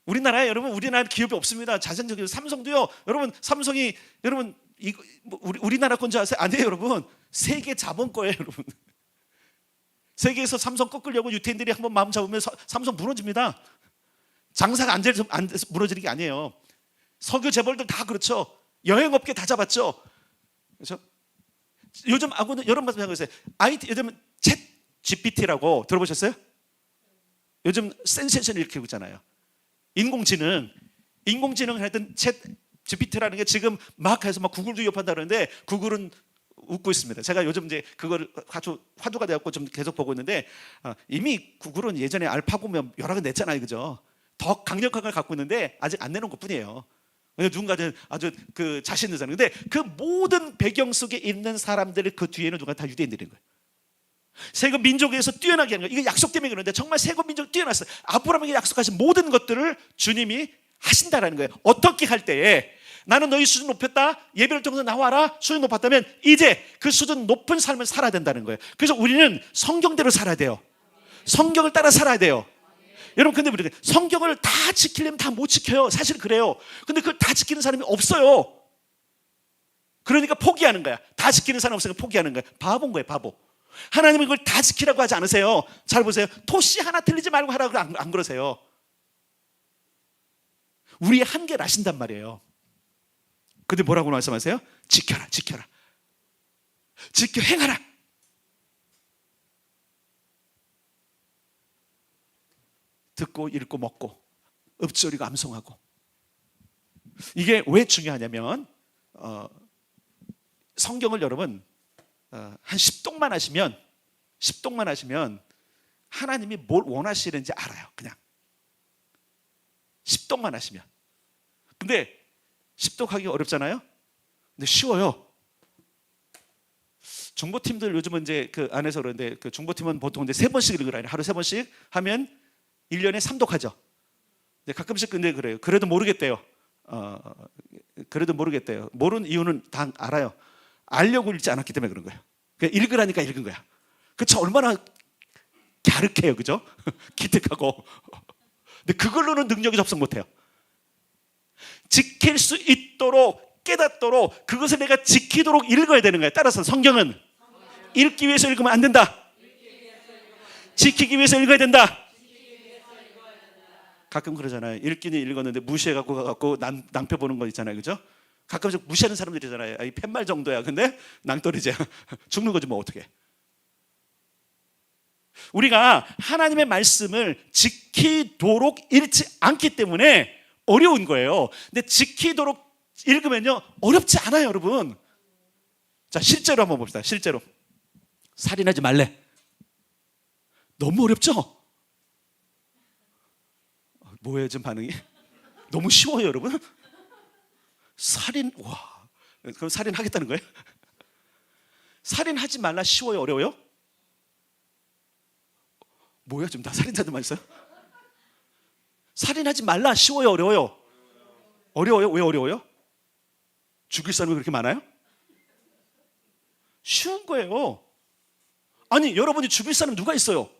우리나라에 여러분 우리나라 기업이 없습니다. 자생적인 삼성도요. 여러분 삼성이 여러분 이거 우리나라 건지 아세요? 아니에요, 여러분. 세계 자본 거예요, 여러분. 세계에서 삼성 꺾으려고 유태인들이 한번 마음 잡으면 삼성 무너집니다. 장사가 안 돼서 무너지는 게 아니에요. 석유 재벌들 다 그렇죠. 여행업계 다 잡았죠. 그렇죠? 요즘 여러분 말씀하세요. IT 요즘 챗 GPT라고 들어보셨어요? 요즘 센세이션 일으키고 있잖아요. 인공지능 하여튼 챗 GPT라는 게 지금 막 해서 막 구글도 위협한다 그러는데 구글은 웃고 있습니다. 제가 요즘 이제 그걸 화두가 되었고 좀 계속 보고 있는데 이미 구글은 예전에 알파고 여러 개 냈잖아요, 그죠? 더 강력한 걸 갖고 있는데 아직 안 내놓은 것뿐이에요. 누군가는 아주 그 자신 있는 사람. 근데 그 모든 배경 속에 있는 사람들 그 뒤에는 누가 다 유대인들인 거예요. 세금 민족에서 뛰어나게 하는 거예요. 이게 약속 때문에 그런데 정말 세금 민족 뛰어났어요. 아브라함에게 약속하신 모든 것들을 주님이 하신다라는 거예요. 어떻게 할 때에 나는 너희 수준 높였다. 예배를 통해서 나와라. 수준 높았다면 이제 그 수준 높은 삶을 살아야 된다는 거예요. 그래서 우리는 성경대로 살아야 돼요. 성경을 따라 살아야 돼요. 여러분 근데 우리가 성경을 다 지키려면 다 못 지켜요. 사실 그래요. 근데 그걸 다 지키는 사람이 없어요. 그러니까 포기하는 거야. 다 지키는 사람 없으니까 포기하는 거야. 바보인 거예요, 바보. 하나님은 이걸 다 지키라고 하지 않으세요. 잘 보세요. 토시 하나 틀리지 말고 하라고 안 그러세요. 우리의 한계를 아신단 말이에요. 근데 뭐라고 말씀하세요? 지켜라, 지켜라. 지켜 행하라. 듣고 읽고 먹고 읊조리고 암송하고. 이게 왜 중요하냐면 성경을 여러분 한 10독만 하시면 하나님이 뭘 원하시는지 알아요. 그냥 10독만 하시면. 근데 10독 하기 어렵잖아요. 근데 쉬워요. 중보팀들 요즘은 이제 그 안에서 그러는데 그 중보팀은 보통 이제 3번씩 읽으라. 하루 3번씩 하면 1년에 3독 하죠. 근데 가끔씩 근데 그래요. 그래도 모르겠대요. 그래도 모르겠대요. 모르는 이유는 다 알아요. 알려고 읽지 않았기 때문에 그런 거예요. 그냥 읽으라니까 읽은 거야. 그쵸? 얼마나 갸륵해요, 그죠? 기특하고. 근데 그걸로는 능력이 접속 못해요. 지킬 수 있도록 깨닫도록 그것을 내가 지키도록 읽어야 되는 거예요. 따라서 성경은 읽기 위해서 읽으면 안 된다. 지키기 위해서 읽어야 된다. 가끔 그러잖아요. 읽기는 읽었는데 무시해갖고 가갖고 낭패 보는 거 있잖아요, 그죠? 가끔씩 무시하는 사람들이잖아요. 이 팻말 정도야. 근데 낭떠러지야. 죽는 거지 뭐 어떻게? 우리가 하나님의 말씀을 지키도록 읽지 않기 때문에 어려운 거예요. 근데 지키도록 읽으면요 어렵지 않아요, 여러분. 자, 실제로 한번 봅시다. 실제로 살인하지 말래. 너무 어렵죠? 뭐예요 지금 반응이? 너무 쉬워요, 여러분. 살인, 와, 그럼 살인하겠다는 거예요? 살인하지 말라 쉬워요, 어려워요? 뭐야 지금 다 살인자들만 있어요? 살인하지 말라 쉬워요, 어려워요? 어려워요? 왜 어려워요? 죽일 사람이 그렇게 많아요? 쉬운 거예요. 아니 여러분이 죽일 사람 누가 있어요?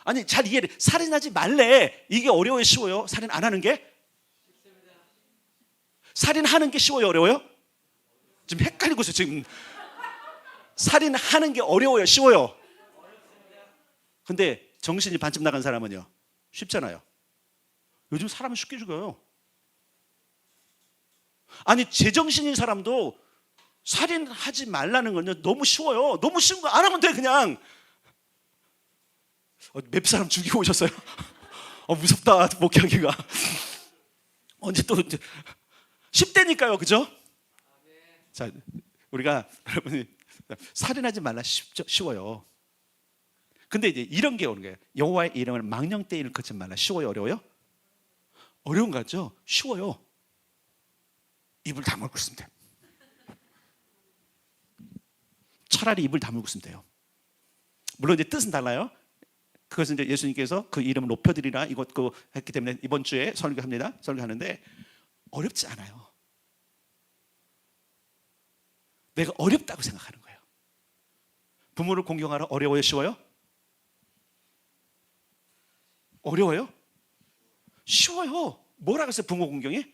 아니 잘 이해해. 살인하지 말래. 이게 어려워요, 쉬워요? 살인 안 하는 게? 살인하는 게 쉬워요, 어려워요? 지금 헷갈리고 있어요. 지금 살인하는 게 어려워요, 쉬워요? 근데 정신이 반쯤 나간 사람은요 쉽잖아요. 요즘 사람은 쉽게 죽어요. 아니 제정신인 사람도 살인하지 말라는 건요 너무 쉬워요. 너무 쉬운 거 안 하면 돼 그냥. 몇 사람 죽이고 오셨어요? 무섭다 목회하기가. 언제 또 10대니까요, 그죠? 자, 우리가 여러분이 살인하지 말라 쉬워요. 근데 이제 이런 게 오는 거예요. 여호와의 이름을 망령되이 일컫지 말라. 쉬워요, 어려워요? 어려운 거 같죠? 쉬워요. 입을 다물고 있으면 돼요. 차라리 입을 다물고 있으면 돼요. 물론 이제 뜻은 달라요. 그것은 이제 예수님께서 그 이름을 높여드리라 이것 그 했기 때문에 이번 주에 설교합니다. 설교하는데 어렵지 않아요. 내가 어렵다고 생각하는 거예요. 부모를 공경하라 어려워요, 쉬워요? 어려워요? 쉬워요. 뭐라 그랬어요? 부모 공경이?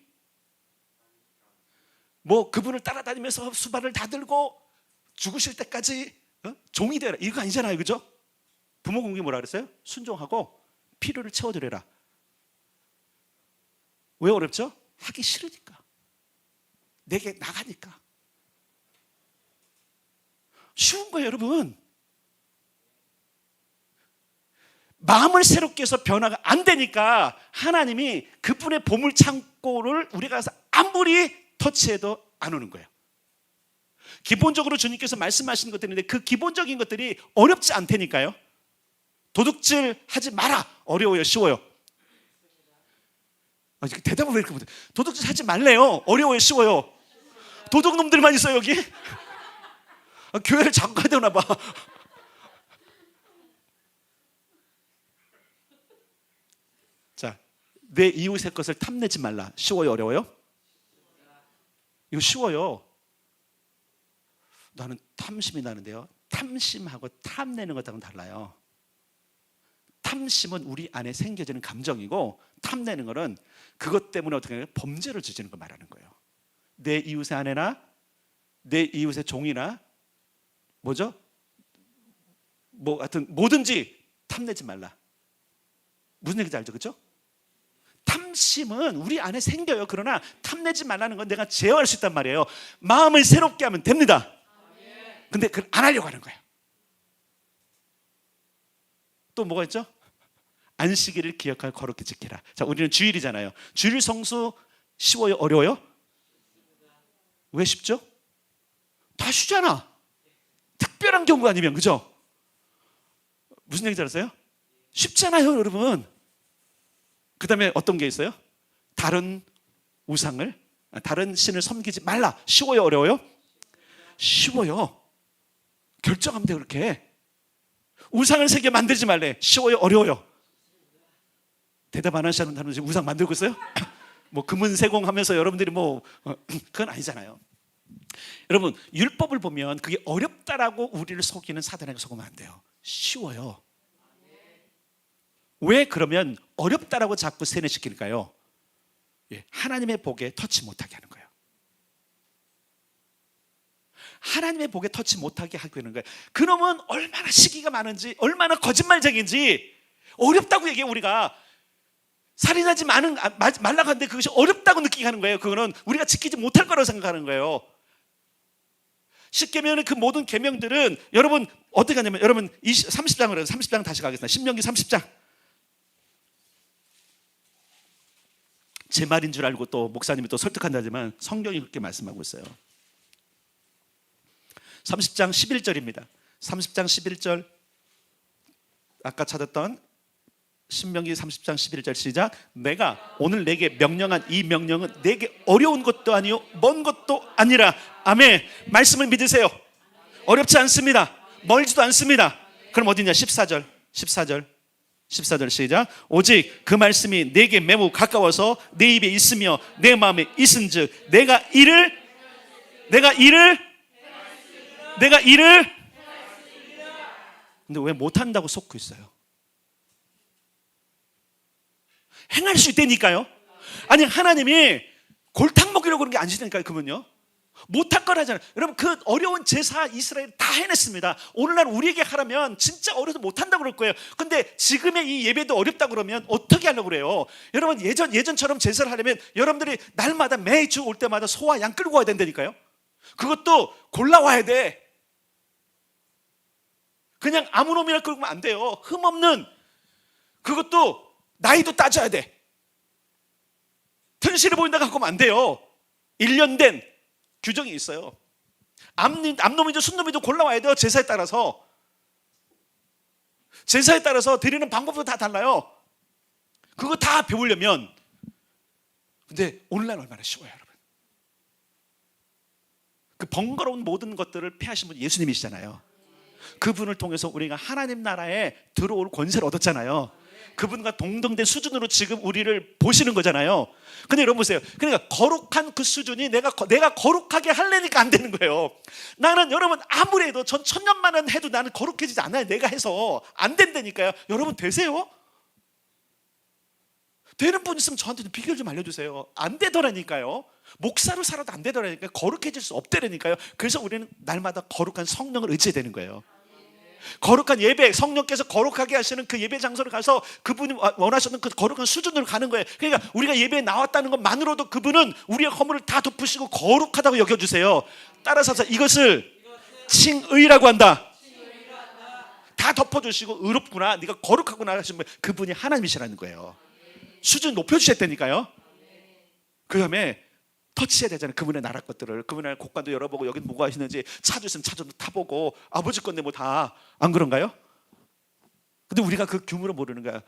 뭐 그분을 따라다니면서 수발을 다 들고 죽으실 때까지 종이 되라 이거 아니잖아요, 그죠? 부모 공경이 뭐라 그랬어요? 순종하고 필요를 채워드려라. 왜 어렵죠? 하기 싫으니까. 내게 나가니까. 쉬운 거예요, 여러분. 마음을 새롭게 해서 변화가 안 되니까 하나님이 그분의 보물 창고를 우리가 아무리 터치해도 안 오는 거예요. 기본적으로 주님께서 말씀하시는 것들인데 그 기본적인 것들이 어렵지 않다니까요. 도둑질 하지 마라. 어려워요, 쉬워요? 대답을 왜 이렇게 못해? 도둑질 하지 말래요. 어려워요, 쉬워요? 도둑놈들만 있어요, 여기? 교회를 자꾸 가야 되나 봐. 자, 내 이웃의 것을 탐내지 말라. 쉬워요, 어려워요? 이거 쉬워요. 나는 탐심이 나는데요. 탐심하고 탐내는 것하고는 달라요. 탐심은 우리 안에 생겨지는 감정이고 탐내는 것은 그것 때문에 어떻게 하냐면 범죄를 저지르는 걸 말하는 거예요. 내 이웃의 아내나 내 이웃의 종이나 뭐죠? 뭐 하여튼 뭐든지 탐내지 말라. 무슨 얘기인지 알죠? 그렇죠? 탐심은 우리 안에 생겨요. 그러나 탐내지 말라는 건 내가 제어할 수 있단 말이에요. 마음을 새롭게 하면 됩니다. 근데 그걸 안 하려고 하는 거예요. 또 뭐가 있죠? 안식일을 기억하여 거룩히 지키라. 자, 우리는 주일이잖아요. 주일 성수 쉬워요, 어려워요? 왜 쉽죠? 다 쉬잖아. 특별한 경우 아니면, 그죠? 무슨 얘기인지 알았어요? 쉽잖아요, 여러분. 그 다음에 어떤 게 있어요? 다른 신을 섬기지 말라. 쉬워요, 어려워요? 쉬워요. 결정하면 돼요, 그렇게. 우상을 새겨 만들지 말래. 쉬워요, 어려워요? 대답 안 하시는 사람은 지금 우상 만들고 있어요? 뭐 금은세공 하면서 여러분들이 그건 아니잖아요. 여러분, 율법을 보면 그게 어렵다라고 우리를 속이는 사단에게 속으면 안 돼요. 쉬워요. 왜 그러면 어렵다라고 자꾸 세뇌시킬까요? 하나님의 복에 터치 못하게 하는 거예요. 하나님의 복에 터치 못하게 하고 있는 거예요. 그놈은 얼마나 시기가 많은지, 얼마나 거짓말쟁인지 어렵다고 얘기해요. 우리가 살인하지 말라고 하는데 그것이 어렵다고 느끼게 하는 거예요. 그거는 우리가 지키지 못할 거라고 생각하는 거예요. 십계명의 그 모든 계명들은 여러분 어떻게 하냐면, 여러분 30장을 해요. 30장 다시 가겠습니다. 신명기 30장. 제 말인 줄 알고 또 목사님이 또 설득한다지만 성경이 그렇게 말씀하고 있어요. 30장 11절입니다. 30장 11절 아까 찾았던 신명기 30장 11절 시작. 내가 오늘 내게 명령한 이 명령은 내게 어려운 것도 아니요 먼 것도 아니라. 아멘. 말씀을 믿으세요. 어렵지 않습니다. 멀지도 않습니다. 그럼 어디냐? 14절 시작. 오직 그 말씀이 내게 매우 가까워서 내 입에 있으며 내 마음에 있은즉 내가 이를 근데 왜 못한다고 속고 있어요? 행할 수 있다니까요. 아니, 하나님이 골탕 먹이려고 그런 게 아니시다니까요. 그러면요 못할 거라잖아요. 여러분, 그 어려운 제사 이스라엘 다 해냈습니다. 오늘날 우리에게 하라면 진짜 어려서 못한다고 그럴 거예요. 근데 지금의 이 예배도 어렵다고 그러면 어떻게 하려고 그래요? 여러분, 예전처럼 제사를 하려면 여러분들이 날마다 매주 올 때마다 소와 양 끌고 와야 된다니까요. 그것도 골라와야 돼. 그냥 아무 놈이나 끌고 오면 안 돼요. 흠없는. 그것도 나이도 따져야 돼. 튼실해 보인다 갖고 오면 안 돼요. 1년 된 규정이 있어요. 암놈이든 순놈이든 골라와야 돼요. 제사에 따라서 드리는 방법도 다 달라요. 그거 다 배우려면. 근데 오늘날 얼마나 쉬워요, 여러분. 그 번거로운 모든 것들을 폐하신 분이 예수님이시잖아요. 그분을 통해서 우리가 하나님 나라에 들어올 권세를 얻었잖아요. 그분과 동등된 수준으로 지금 우리를 보시는 거잖아요. 근데 여러분 보세요. 그러니까 거룩한 그 수준이 내가 거룩하게 하려니까 안 되는 거예요. 나는 여러분 아무리 해도 전 천년만은 해도 나는 거룩해지지 않아요. 내가 해서 안 된다니까요. 여러분 되세요? 되는 분 있으면 저한테 좀 비결 좀 알려주세요. 안 되더라니까요. 목사로 살아도 안 되더라니까요. 거룩해질 수 없다니까요. 그래서 우리는 날마다 거룩한 성령을 의지해야 되는 거예요. 거룩한 예배, 성령께서 거룩하게 하시는 그 예배 장소를 가서 그분이 원하셨던 그 거룩한 수준으로 가는 거예요. 그러니까 우리가 예배에 나왔다는 것만으로도 그분은 우리의 허물을 다 덮으시고 거룩하다고 여겨주세요. 따라서 이것을 칭의라고 한다. 다 덮어주시고 의롭구나, 네가 거룩하구나 하시는 분, 그분이 하나님이시라는 거예요. 수준 높여주셨다니까요. 그 다음에 터치해야 되잖아요. 그분의 나라 것들을. 그분의 곡간도 열어보고 여기 뭐가 있는지 차도 있으면 차도 타보고 아버지 건데 뭐 다 안 그런가요? 근데 우리가 그 규모를 모르는 거야.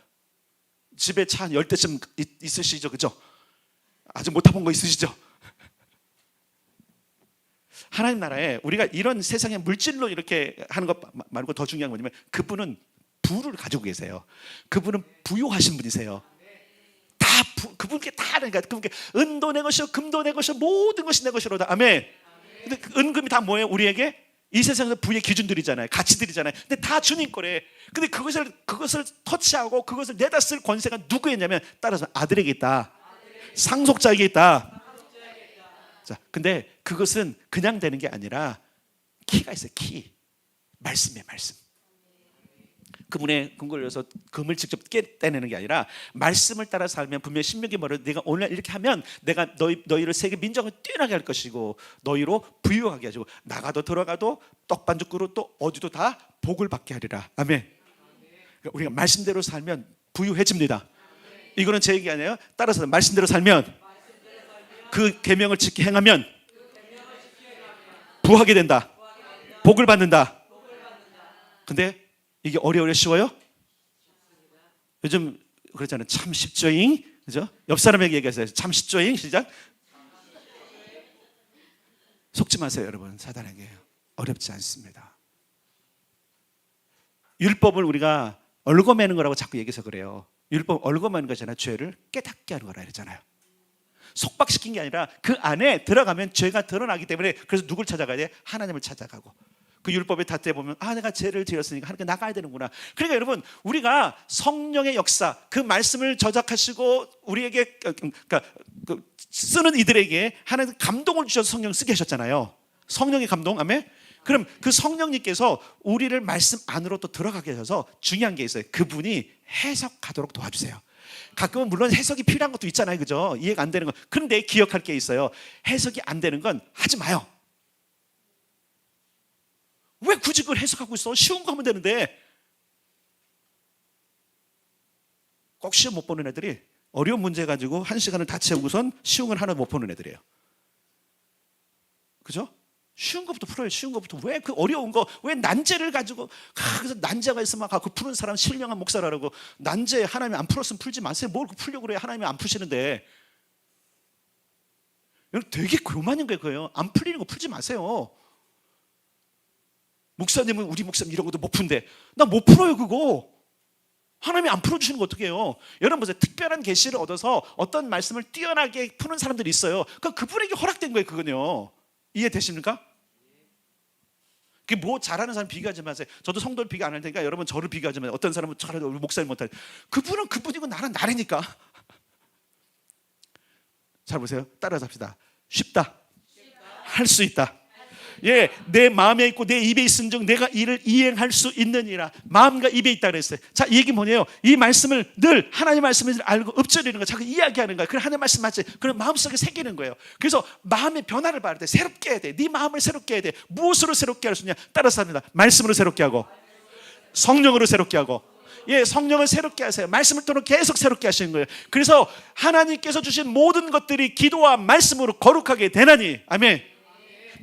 집에 차 한 10대쯤 있으시죠? 그죠? 아직 못 타본 거 있으시죠? 하나님 나라에 우리가 이런 세상의 물질로 이렇게 하는 것 말고 더 중요한 건 뭐냐면 그분은 부를 가지고 계세요. 그분은 부유하신 분이세요. 그분께 다, 그러니까 그분께 은도 내 것이요 금도 내 것이요 모든 것이 내 것이로다. 아멘. 근데 그 은금이 다 뭐예요? 우리에게 이 세상에서 부의 기준들이잖아요. 가치들이잖아요. 근데 다 주님 거래. 근데 그것을 터치하고 그것을 내다 쓸 권세가 누구였냐면 따라서 아들에게 있다. 상속자에게 있다. 자, 근데 그것은 그냥 되는 게 아니라 키가 있어요. 키. 말씀이에요. 말씀. 그분의 근거를 위해서 금을 직접 떼내는 게 아니라 말씀을 따라 살면 분명히 신명기 말을 내가 오늘 이렇게 하면 내가 너희를 세계 민족을 뛰어나게 할 것이고 너희로 부유하게 하시고 나가도 들어가도 떡반죽 그릇 또 어디도 다 복을 받게 하리라. 아멘. 그러니까 우리가 말씀대로 살면 부유해집니다. 이거는 제 얘기 아니에요. 따라서 말씀대로 살면 그 계명을 지키 행하면 부하게 된다. 복을 받는다. 근데 이게 어려워요? 쉬워요? 요즘 그렇잖아요. 참 쉽죠잉? 그죠? 옆 사람에게 얘기하세요. 참 쉽죠잉? 시작. 속지 마세요, 여러분. 사단에게 어렵지 않습니다. 율법을 우리가 얽어매는 거라고 자꾸 얘기해서 그래요. 율법 얽어매는 거잖아요. 죄를 깨닫게 하는 거라 그랬잖아요. 속박시킨 게 아니라 그 안에 들어가면 죄가 드러나기 때문에 그래서 누굴 찾아가야 돼? 하나님을 찾아가고. 그 율법의 잣대 보면 내가 죄를 지었으니까 하나님께 나가야 되는구나. 그러니까 여러분 우리가 성령의 역사 그 말씀을 저작하시고 우리에게 그러니까 쓰는 이들에게 하나님 감동을 주셔서 성령 쓰게 하셨잖아요. 성령의 감동. 아멘. 그럼 그 성령님께서 우리를 말씀 안으로 또 들어가게 하셔서 중요한 게 있어요. 그분이 해석하도록 도와주세요. 가끔은 물론 해석이 필요한 것도 있잖아요. 그죠? 이해가 안 되는 거. 그런데 기억할 게 있어요. 해석이 안 되는 건 하지 마요. 왜 굳이 그걸 해석하고 있어? 쉬운 거 하면 되는데. 꼭 시험 못 보는 애들이 어려운 문제 가지고 1시간을 다 채우고선 쉬운 걸 하나 못 보는 애들이에요. 그죠? 쉬운 것부터 풀어요. 쉬운 것부터. 왜 그 어려운 거, 왜 난제를 가지고 그래서 난제가 있으면 그 푸는 사람 신령한 목사라고. 난제 하나님이 안 풀었으면 풀지 마세요. 뭘 풀려고 그래요? 하나님이 안 푸시는데. 여러분 되게 교만인 거예요. 그거예요. 안 풀리는 거 풀지 마세요. 목사님은 우리 목사님 이런 것도 못 푼대. 나 못 풀어요 그거. 하나님이 안 풀어주시는 거 어떻게 해요? 여러분 보세요. 특별한 계시를 얻어서 어떤 말씀을 뛰어나게 푸는 사람들이 있어요. 그분에게 허락된 거예요. 그건요. 이해되십니까? 그게 뭐 잘하는 사람 비교하지 마세요. 저도 성도를 비교 안 할 테니까 여러분 저를 비교하지 마세요. 어떤 사람은 잘하고 목사님 못하죠. 그분은 그분이고 나는 나라니까. 잘 보세요. 따라서 합시다. 쉽다. 할 수 있다. 예, 내 마음에 있고 내 입에 있은즉 내가 이를 이행할 수 있느니라. 마음과 입에 있다 그랬어요. 자, 이 얘기 뭐냐요? 이 말씀을 늘 하나님 말씀을 알고 읊조리는 거, 자꾸 이야기하는 거야. 그래 하나님 말씀 맞지? 그럼 마음속에 새기는 거예요. 그래서 마음의 변화를 봐야 돼. 새롭게 해야 돼. 네 마음을 새롭게 해야 돼. 무엇으로 새롭게 할 수 있냐? 따라서 합니다. 말씀으로 새롭게 하고 성령으로 새롭게 하고. 예, 성령을 새롭게 하세요. 말씀을 통해 계속 새롭게 하시는 거예요. 그래서 하나님께서 주신 모든 것들이 기도와 말씀으로 거룩하게 되나니. 아멘.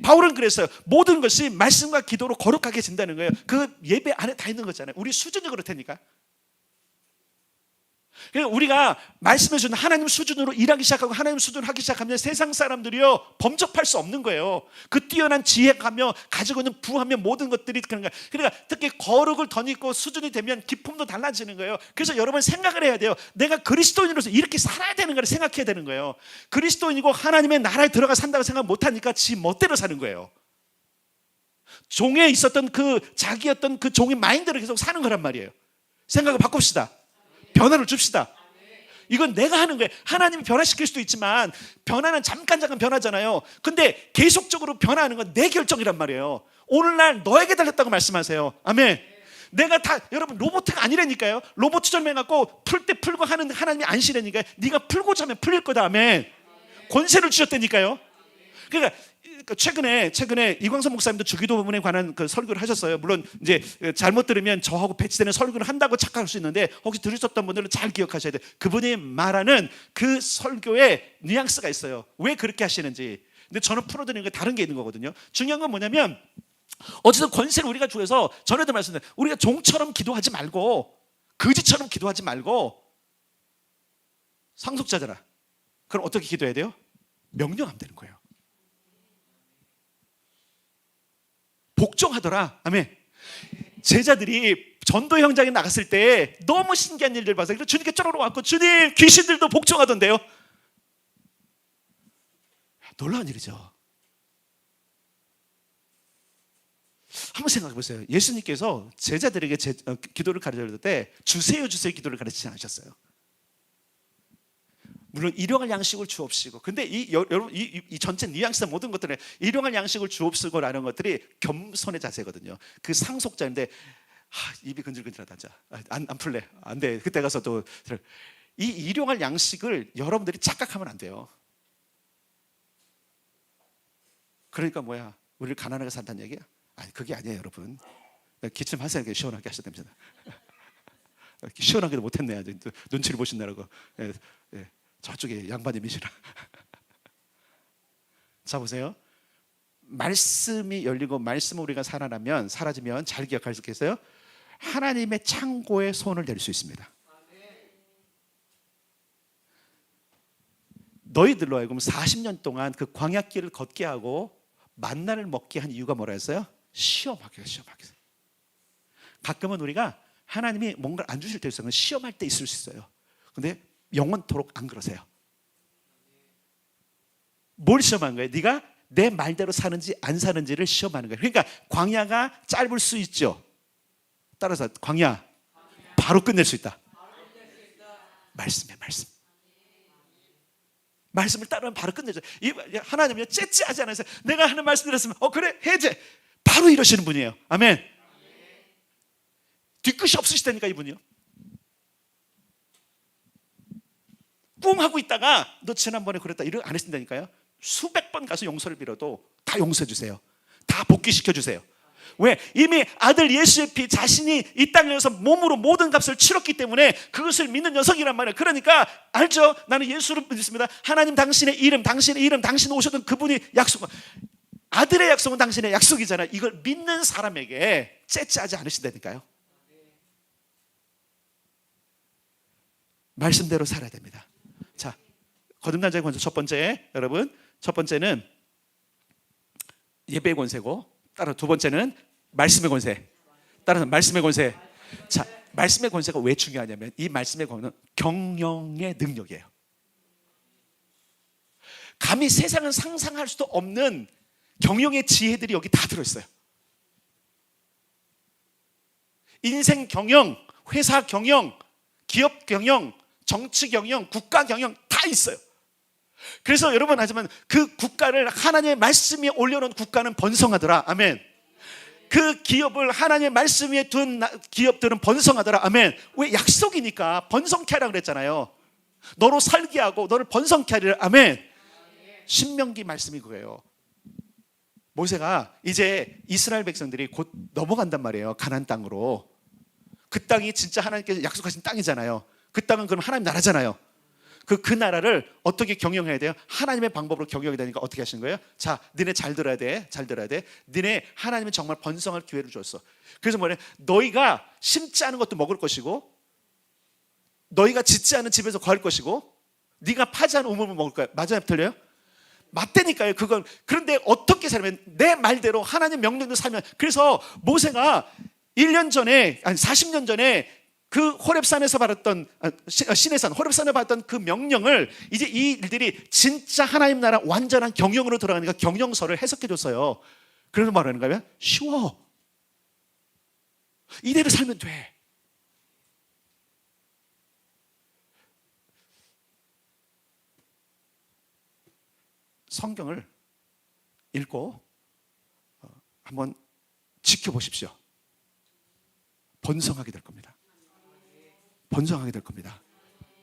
바울은 그랬어요. 모든 것이 말씀과 기도로 거룩하게 진다는 거예요. 그 예배 안에 다 있는 거잖아요. 우리 수준이 그렇다니까. 그러니까 우리가 말씀해 주는 하나님 수준으로 일하기 시작하고 하나님 수준으로 하기 시작하면 세상 사람들이요 범접할 수 없는 거예요. 그 뛰어난 지혜가며 가지고 있는 부하며 모든 것들이 그런가. 그러니까 특히 거룩을 덧입고 수준이 되면 기품도 달라지는 거예요. 그래서 여러분 생각을 해야 돼요. 내가 그리스도인으로서 이렇게 살아야 되는 걸 생각해야 되는 거예요. 그리스도인이고 하나님의 나라에 들어가 산다고 생각 못하니까 지 멋대로 사는 거예요. 종에 있었던 그 자기였던 그 종의 마인드를 계속 사는 거란 말이에요. 생각을 바꿉시다. 변화를 줍시다. 이건 내가 하는 거예요. 하나님이 변화시킬 수도 있지만 변화는 잠깐 변하잖아요. 근데 계속적으로 변화하는 건 내 결정이란 말이에요. 오늘날 너에게 달렸다고 말씀하세요. 아멘. 내가 다 여러분 로봇가 아니라니까요. 로봇처럼 해갖고 풀 때 풀고 하는 하나님이 아니시라니까요. 네가 풀고자 하면 풀릴 거다. 아멘. 권세를 주셨다니까요. 그러니까 최근에 이광선 목사님도 주기도 부분에 관한 그 설교를 하셨어요. 물론 이제 잘못 들으면 저하고 배치되는 설교를 한다고 착각할 수 있는데 혹시 들으셨던 분들은 잘 기억하셔야 돼요. 그분이 말하는 그 설교에 뉘앙스가 있어요. 왜 그렇게 하시는지. 근데 저는 풀어드리는 게 다른 게 있는 거거든요. 중요한 건 뭐냐면 어쨌든 권세를 우리가 주어서 전에도 말씀드렸는데 우리가 종처럼 기도하지 말고 거지처럼 기도하지 말고 상속자잖아. 그럼 어떻게 기도해야 돼요? 명령하면 되는 거예요. 복종하더라. 아멘. 제자들이 전도 현장에 나갔을 때 너무 신기한 일들 봐서 주님께 쪼르르 왔고 주님 귀신들도 복종하던데요. 놀라운 일이죠. 한번 생각해 보세요. 예수님께서 제자들에게 기도를 가르칠 때 주세요 기도를 가르치지 않으셨어요. 물론 일용할 양식을 주옵시고, 근데 여러분 이 전체 뉘앙스 모든 것들에 일용할 양식을 주옵시고라는 것들이 겸손의 자세거든요. 그 상속자인데 입이 근질근질하다. 안 풀래. 안 돼. 그때 가서 또 이 일용할 양식을 여러분들이 착각하면 안 돼요. 그러니까 뭐야? 우리를 가난하게 산다는 얘기야? 아니 그게 아니에요, 여러분. 기침하세요. 시원하게 하셔야 됩니다. 시원하게도 못했네. 눈치를 보신다고. 예, 예. 저쪽에 양반님이시라. 자 보세요. 말씀이 열리고 말씀을 우리가 살아나면 사라지면 잘 기억할 수 있겠어요? 하나님의 창고에 손을 댈 수 있습니다. 너희들로 하여금 40년 동안 그 광야길을 걷게 하고 만나를 먹게 한 이유가 뭐라 했어요? 시험하게. 가끔은 우리가 하나님이 뭔가를 안 주실 때 있어요. 시험할 때 있을 수 있어요. 근데 영원토록 안 그러세요. 뭘 시험하는 거예요? 네가 내 말대로 사는지 안 사는지를 시험하는 거예요. 그러니까 광야가 짧을 수 있죠. 따라서 광야 바로 끝낼 수 있다. 말씀이에요. 말씀을 따르면 바로 끝내죠. 하나님이 째째하지 않아서 내가 하는 말씀 들었으면 그래 해제 바로 이러시는 분이에요. 아멘. 뒤끝이 없으시다니까 이분이요. 꿍하고 있다가 너 지난번에 그랬다 이런 안 했다니까요. 수백 번 가서 용서를 빌어도 다 용서해 주세요. 다 복귀시켜 주세요. 왜? 이미 아들 예수의 피 자신이 이 땅에서 몸으로 모든 값을 치렀기 때문에 그것을 믿는 녀석이란 말이에요. 그러니까 알죠? 나는 예수를 믿습니다. 하나님 당신의 이름 당신 오셨던 그분이 약속, 아들의 약속은 당신의 약속이잖아요. 이걸 믿는 사람에게 째째하지 않으신다니까요. 말씀대로 살아야 됩니다. 자, 거듭난 자의 권세 첫 번째, 여러분 첫 번째는 예배의 권세고, 따라 두 번째는 말씀의 권세. 따라서 말씀의 권세. 자, 말씀의 권세가 왜 중요하냐면 이 말씀의 권세는 경영의 능력이에요. 감히 세상은 상상할 수도 없는 경영의 지혜들이 여기 다 들어있어요. 인생 경영, 회사 경영, 기업 경영, 정치 경영, 국가 경영 다 있어요. 그래서 여러분 하지만 그 국가를 하나님의 말씀이 올려놓은 국가는 번성하더라. 아멘. 그 기업을 하나님의 말씀 위에 둔 기업들은 번성하더라. 아멘. 왜? 약속이니까 번성케 하라 그랬잖아요. 너로 살게 하고 너를 번성케 하리라. 아멘. 신명기 말씀이 그거예요. 모세가 이제 이스라엘 백성들이 곧 넘어간단 말이에요. 가나안 땅으로. 그 땅이 진짜 하나님께서 약속하신 땅이잖아요. 그 땅은 그럼 하나님 나라잖아요. 그 나라를 어떻게 경영해야 돼요? 하나님의 방법으로 경영해야 되니까 어떻게 하시는 거예요? 자, 너네 잘 들어야 돼. 너네 하나님은 정말 번성할 기회를 줬어. 그래서 뭐래? 너희가 심지 않은 것도 먹을 것이고 너희가 짓지 않은 집에서 거할 것이고 네가 파지 않은 우물을 먹을 거야. 맞아요? 틀려요? 맞다니까요. 그건. 그런데 어떻게 살면 내 말대로 하나님 명령대로 살면, 그래서 모세가 1년 전에, 아니 40년 전에 그 호렙산에서 받았던, 시내산 호렙산에 받았던 그 명령을 이제 이 일들이 진짜 하나님 나라 완전한 경영으로 들어가니까 경영서를 해석해 줬어요. 그래서 말하는 거면 쉬워. 이대로 살면 돼. 성경을 읽고 한번 지켜보십시오. 번성하게 될 겁니다. 번성하게 될 겁니다.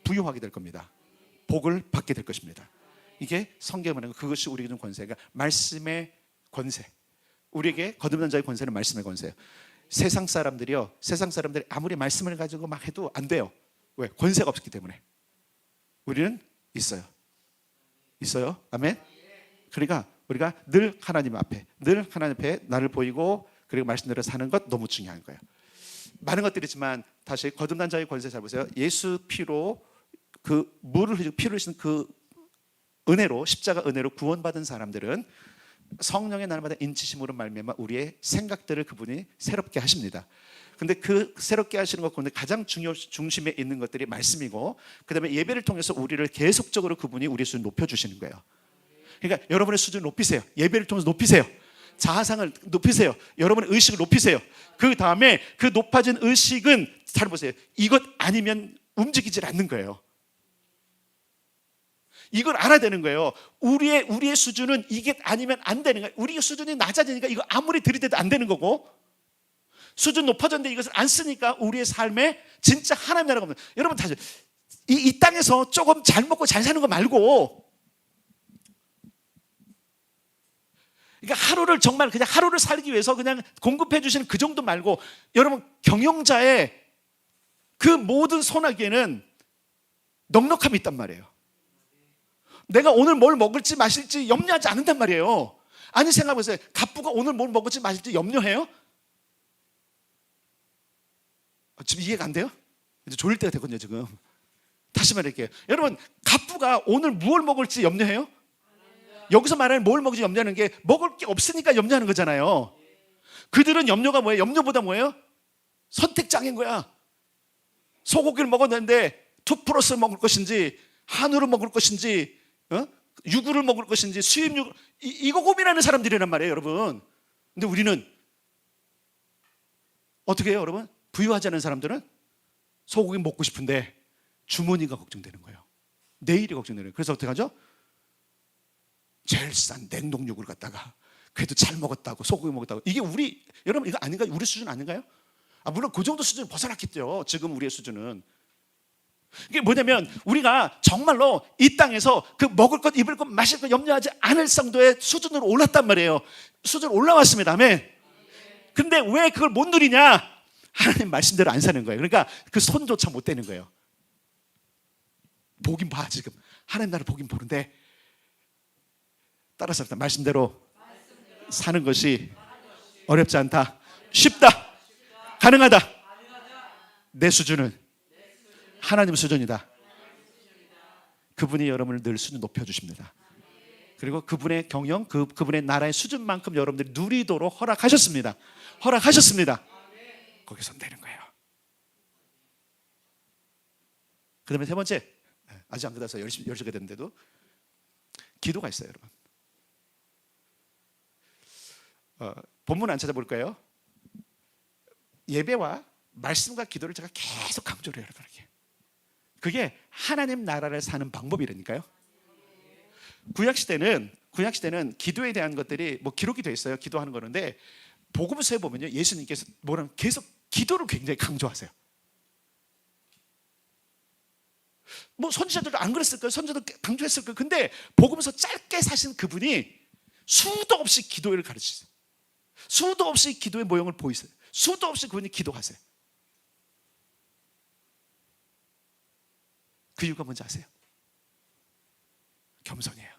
부유하게 될 겁니다. 복을 받게 될 것입니다. 이게 성경에 말하는 그것이 우리에게 준 권세가 말씀의 권세. 우리에게 거듭난 자의 권세는 말씀의 권세예요. 세상 사람들이 아무리 말씀을 가지고 막 해도 안 돼요. 왜? 권세가 없기 때문에. 우리는 있어요. 아멘. 그러니까 우리가 늘 하나님 앞에 나를 보이고 그리고 말씀대로 사는 것 너무 중요한 거예요. 많은 것들이 있지만 다시 거듭난 자의 권세 잘 보세요. 예수 피로 그 물을 흘리고 피를 흘리신 그 은혜로, 십자가 은혜로 구원받은 사람들은 성령의 날마다 인치심으로 말미암아 우리의 생각들을 그분이 새롭게 하십니다. 근데 그 새롭게 하시는 것 가운데 가장 중심에 있는 것들이 말씀이고, 그 다음에 예배를 통해서 우리를 계속적으로 그분이 우리의 수준을 높여주시는 거예요. 그러니까 여러분의 수준을 높이세요. 예배를 통해서 높이세요. 자아상을 높이세요. 여러분의 의식을 높이세요. 그 다음에 그 높아진 의식은 잘 보세요. 이것 아니면 움직이질 않는 거예요. 이걸 알아야 되는 거예요. 우리의 수준은 이게 아니면 안 되는 거예요. 우리의 수준이 낮아지니까 이거 아무리 들이대도 안 되는 거고, 수준 높아졌는데 이것을 안 쓰니까 우리의 삶에 진짜 하나님 나라가 없는. 여러분 다시 이 땅에서 조금 잘 먹고 잘 사는 거 말고, 그러니까 하루를 정말 그냥 하루를 살기 위해서 그냥 공급해 주시는 그 정도 말고, 여러분 경영자의 그 모든 손아귀에는 넉넉함이 있단 말이에요. 내가 오늘 뭘 먹을지 마실지 염려하지 않는단 말이에요. 아니 생각해보세요. 갑부가 오늘 뭘 먹을지 마실지 염려해요? 지금 이해가 안 돼요? 이제 졸릴 때가 됐거든요 지금. 다시 말할게요. 여러분 갑부가 오늘 무엇을 먹을지 염려해요? 여기서 말하는 뭘 먹을지 염려하는 게 먹을 게 없으니까 염려하는 거잖아요. 그들은 염려가 뭐예요? 염려보다 뭐예요? 선택장애인 거야. 소고기를 먹었는데 투프로스를 먹을 것인지 한우를 먹을 것인지 유구를 먹을 것인지 수입 유구, 이거 고민하는 사람들이란 말이에요 여러분. 근데 우리는 어떻게 해요 여러분? 부유하지 않은 사람들은 소고기 먹고 싶은데 주머니가 걱정되는 거예요. 내일이 걱정되는 거예요. 그래서 어떻게 하죠? 제일 싼 냉동육을 갖다가 그래도 잘 먹었다고, 소고기 먹었다고. 이게 여러분 이거 아닌가요? 우리 수준 아닌가요? 물론 그 정도 수준 벗어났겠죠 지금 우리의 수준은. 이게 뭐냐면 우리가 정말로 이 땅에서 그 먹을 것, 입을 것, 마실 것 염려하지 않을 정도의 수준으로 올랐단 말이에요. 수준 올라왔습니다. 아멘. 근데 왜 그걸 못 누리냐? 하나님 말씀대로 안 사는 거예요. 그러니까 그 손조차 못 대는 거예요. 보긴 봐 지금. 하나님 나를 보긴 보는데 따라서 말씀대로 사는 것이 어렵지 않다. 쉽다. 가능하다. 내 수준은 하나님 수준이다. 그분이 여러분을 늘 수준 높여주십니다. 그리고 그분의 경영, 그분의 나라의 수준만큼 여러분들이 누리도록 허락하셨습니다. 거기서 되는 거예요. 그 다음에 세 번째, 아직 안 끝나서 10시가 됐는데도 기도가 있어요 여러분. 본문 안 찾아볼까요? 예배와 말씀과 기도를 제가 계속 강조를 해요 여러분에게. 그게 하나님 나라를 사는 방법이라니까요. 구약시대는 기도에 대한 것들이 뭐 기록이 되어 있어요. 기도하는 거는데 복음서에 보면요 예수님께서 뭐라면 계속 기도를 굉장히 강조하세요. 뭐 선지자들도 안 그랬을까요? 선지자도 강조했을 거예요. 근데 복음서 짧게 사신 그분이 수도 없이 기도를 가르치세요. 수도 없이 기도의 모형을 보이세요. 수도 없이 그분이 기도하세요. 그 이유가 뭔지 아세요? 겸손이에요.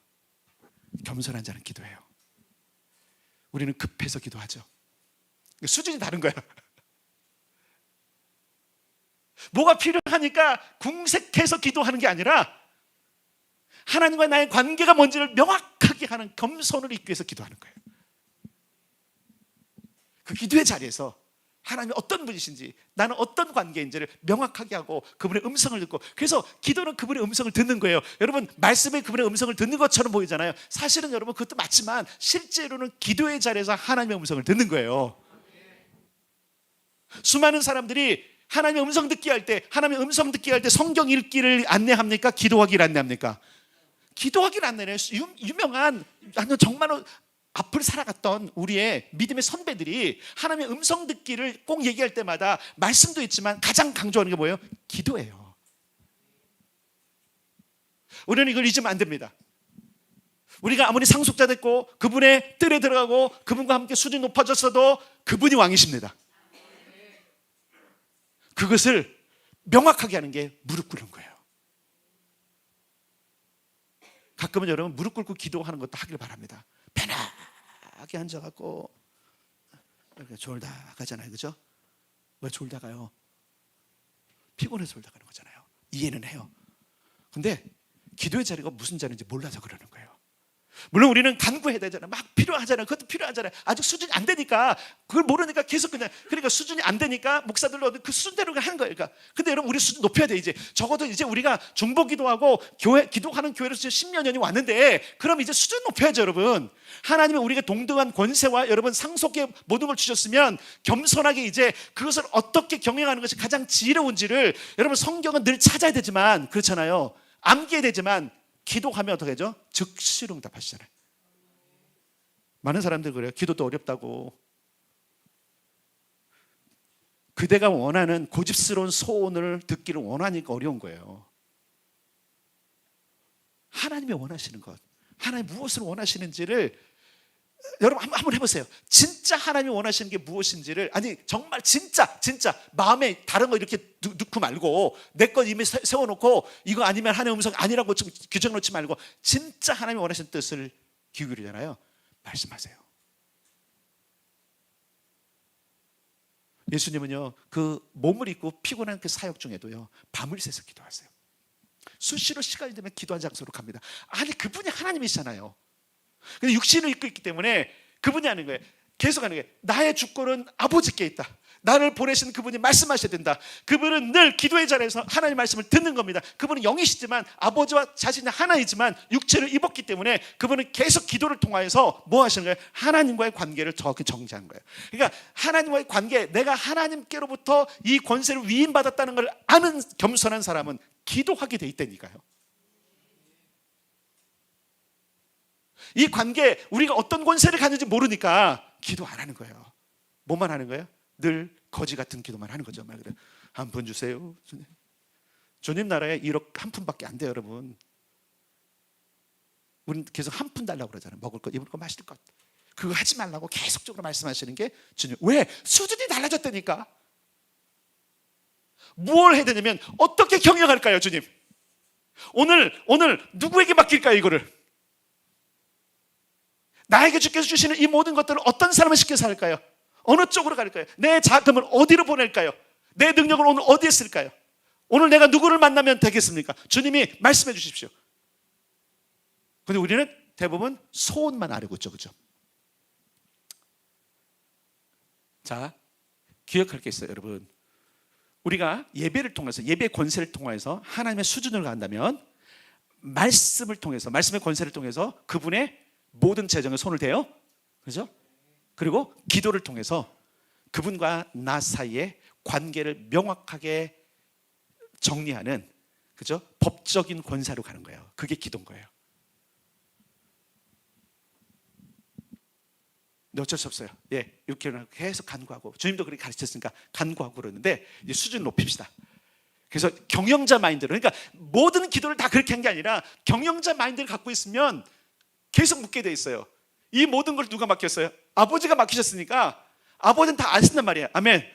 겸손한 자는 기도해요. 우리는 급해서 기도하죠. 수준이 다른 거야. 뭐가 필요하니까 궁색해서 기도하는 게 아니라 하나님과 나의 관계가 뭔지를 명확하게 하는 겸손을 입기 위해서 기도하는 거예요. 그 기도의 자리에서 하나님이 어떤 분이신지, 나는 어떤 관계인지를 명확하게 하고 그분의 음성을 듣고, 그래서 기도는 그분의 음성을 듣는 거예요. 여러분, 말씀에 그분의 음성을 듣는 것처럼 보이잖아요. 사실은 여러분 그것도 맞지만 실제로는 기도의 자리에서 하나님의 음성을 듣는 거예요. 수많은 사람들이 하나님의 음성 듣기 할 때, 하나님의 음성 듣기 할 때 성경 읽기를 안내합니까? 기도하기를 안내합니까? 기도하기를 안내해요. 유명한, 정말로 앞을 살아갔던 우리의 믿음의 선배들이 하나님의 음성 듣기를 꼭 얘기할 때마다 말씀도 있지만 가장 강조하는 게 뭐예요? 기도예요. 우리는 이걸 잊으면 안 됩니다. 우리가 아무리 상속자 됐고 그분의 뜰에 들어가고 그분과 함께 수준이 높아졌어도 그분이 왕이십니다. 그것을 명확하게 하는 게 무릎 꿇는 거예요. 가끔은 여러분 무릎 꿇고 기도하는 것도 하길 바랍니다. 편하게 앉아갖고 이렇게 졸다 가잖아요, 그죠? 왜 졸다 가요? 피곤해서 졸다 가는 거잖아요. 이해는 해요. 근데 기도의 자리가 무슨 자리인지 몰라서 그러는 거예요. 물론 우리는 간구해야 되잖아요. 막 필요하잖아요. 그것도 필요하잖아요. 아직 수준이 안 되니까, 그걸 모르니까 계속 그러니까 수준이 안 되니까 목사들로 그 수준대로 하는 거예요. 그러니까 근데 여러분, 우리 수준 높여야 돼. 이제 적어도 이제 우리가 중보 기도하고 교회 기도하는 교회로서 10몇 년이 왔는데, 그럼 이제 수준 높여야죠, 여러분. 하나님은 우리가 동등한 권세와 여러분 상속의 모든 걸 주셨으면 겸손하게 이제 그것을 어떻게 경영하는 것이 가장 지혜로운지를 여러분 성경은 늘 찾아야 되지만, 그렇잖아요. 암기해야 되지만 기도하면 어떻게 하죠? 즉시로 응답하시잖아요. 많은 사람들 그래요. 기도도 어렵다고. 그대가 원하는 고집스러운 소원을 듣기를 원하니까 어려운 거예요. 하나님이 원하시는 것, 하나님 무엇을 원하시는지를 여러분 한번 해보세요. 진짜 하나님이 원하시는 게 무엇인지를, 아니 정말 진짜 마음에 다른 거 이렇게 넣고 말고, 내 것 이미 세워놓고 이거 아니면 하나님의 음성 아니라고 좀 규정 놓지 말고, 진짜 하나님이 원하시는 뜻을 기울이잖아요. 말씀하세요. 예수님은요, 그 몸을 입고 피곤한 그 사역 중에도요 밤을 새서 기도하세요. 수시로 시간이 되면 기도한 장소로 갑니다. 아니 그분이 하나님이시잖아요. 근데 육신을 입고 있기 때문에 그분이 하는 거예요. 계속 하는 거예요. 나의 주권은 아버지께 있다. 나를 보내신 그분이 말씀하셔야 된다. 그분은 늘 기도의 자리에서 하나님의 말씀을 듣는 겁니다. 그분은 영이시지만 아버지와 자신이 하나이지만 육체를 입었기 때문에 그분은 계속 기도를 통하여서 뭐 하시는 거예요? 하나님과의 관계를 정확히 정지하는 거예요. 그러니까 하나님과의 관계, 내가 하나님께로부터 이 권세를 위임받았다는 걸 아는 겸손한 사람은 기도하게 돼 있다니까요. 이 관계, 우리가 어떤 권세를 갖는지 모르니까 기도 안 하는 거예요. 뭐만 하는 거예요? 늘 거지 같은 기도만 하는 거죠. 말 그래, 한 푼 주세요. 주님 나라에 1억 한 푼밖에 안 돼요, 여러분. 우리는 계속 한 푼 달라고 그러잖아요. 먹을 것, 입을 것, 마실 것. 그거 하지 말라고 계속적으로 말씀하시는 게 주님. 왜? 수준이 달라졌다니까. 뭘 해야 되냐면 어떻게 경영할까요, 주님? 오늘 누구에게 맡길까요, 이거를? 나에게 주께서 주시는 이 모든 것들을 어떤 사람을 시켜서 할까요? 어느 쪽으로 갈까요? 내 자금을 어디로 보낼까요? 내 능력을 오늘 어디에 쓸까요? 오늘 내가 누구를 만나면 되겠습니까? 주님이 말씀해 주십시오. 근데 우리는 대부분 소원만 아뢰고 있죠, 그죠? 자, 기억할 게 있어요, 여러분. 우리가 예배를 통해서, 예배의 권세를 통해서 하나님의 수준을 간다면, 말씀을 통해서, 말씀의 권세를 통해서 그분의 모든 재정에 손을 대요, 그죠? 그리고 기도를 통해서 그분과 나 사이의 관계를 명확하게 정리하는, 그죠? 법적인 권세로 가는 거예요. 그게 기도인 거예요. 근데 어쩔 수 없어요. 예, 6개월 계속 간구하고, 주님도 그렇게 가르쳤으니까 간구하고 그러는데, 이제 수준 높입시다. 그래서 경영자 마인드로, 그러니까 모든 기도를 다 그렇게 한 게 아니라 경영자 마인드를 갖고 있으면 계속 묻게 돼 있어요. 이 모든 걸 누가 맡겼어요? 아버지가 맡기셨으니까 아버지는 다 아신단 말이에요. 아멘.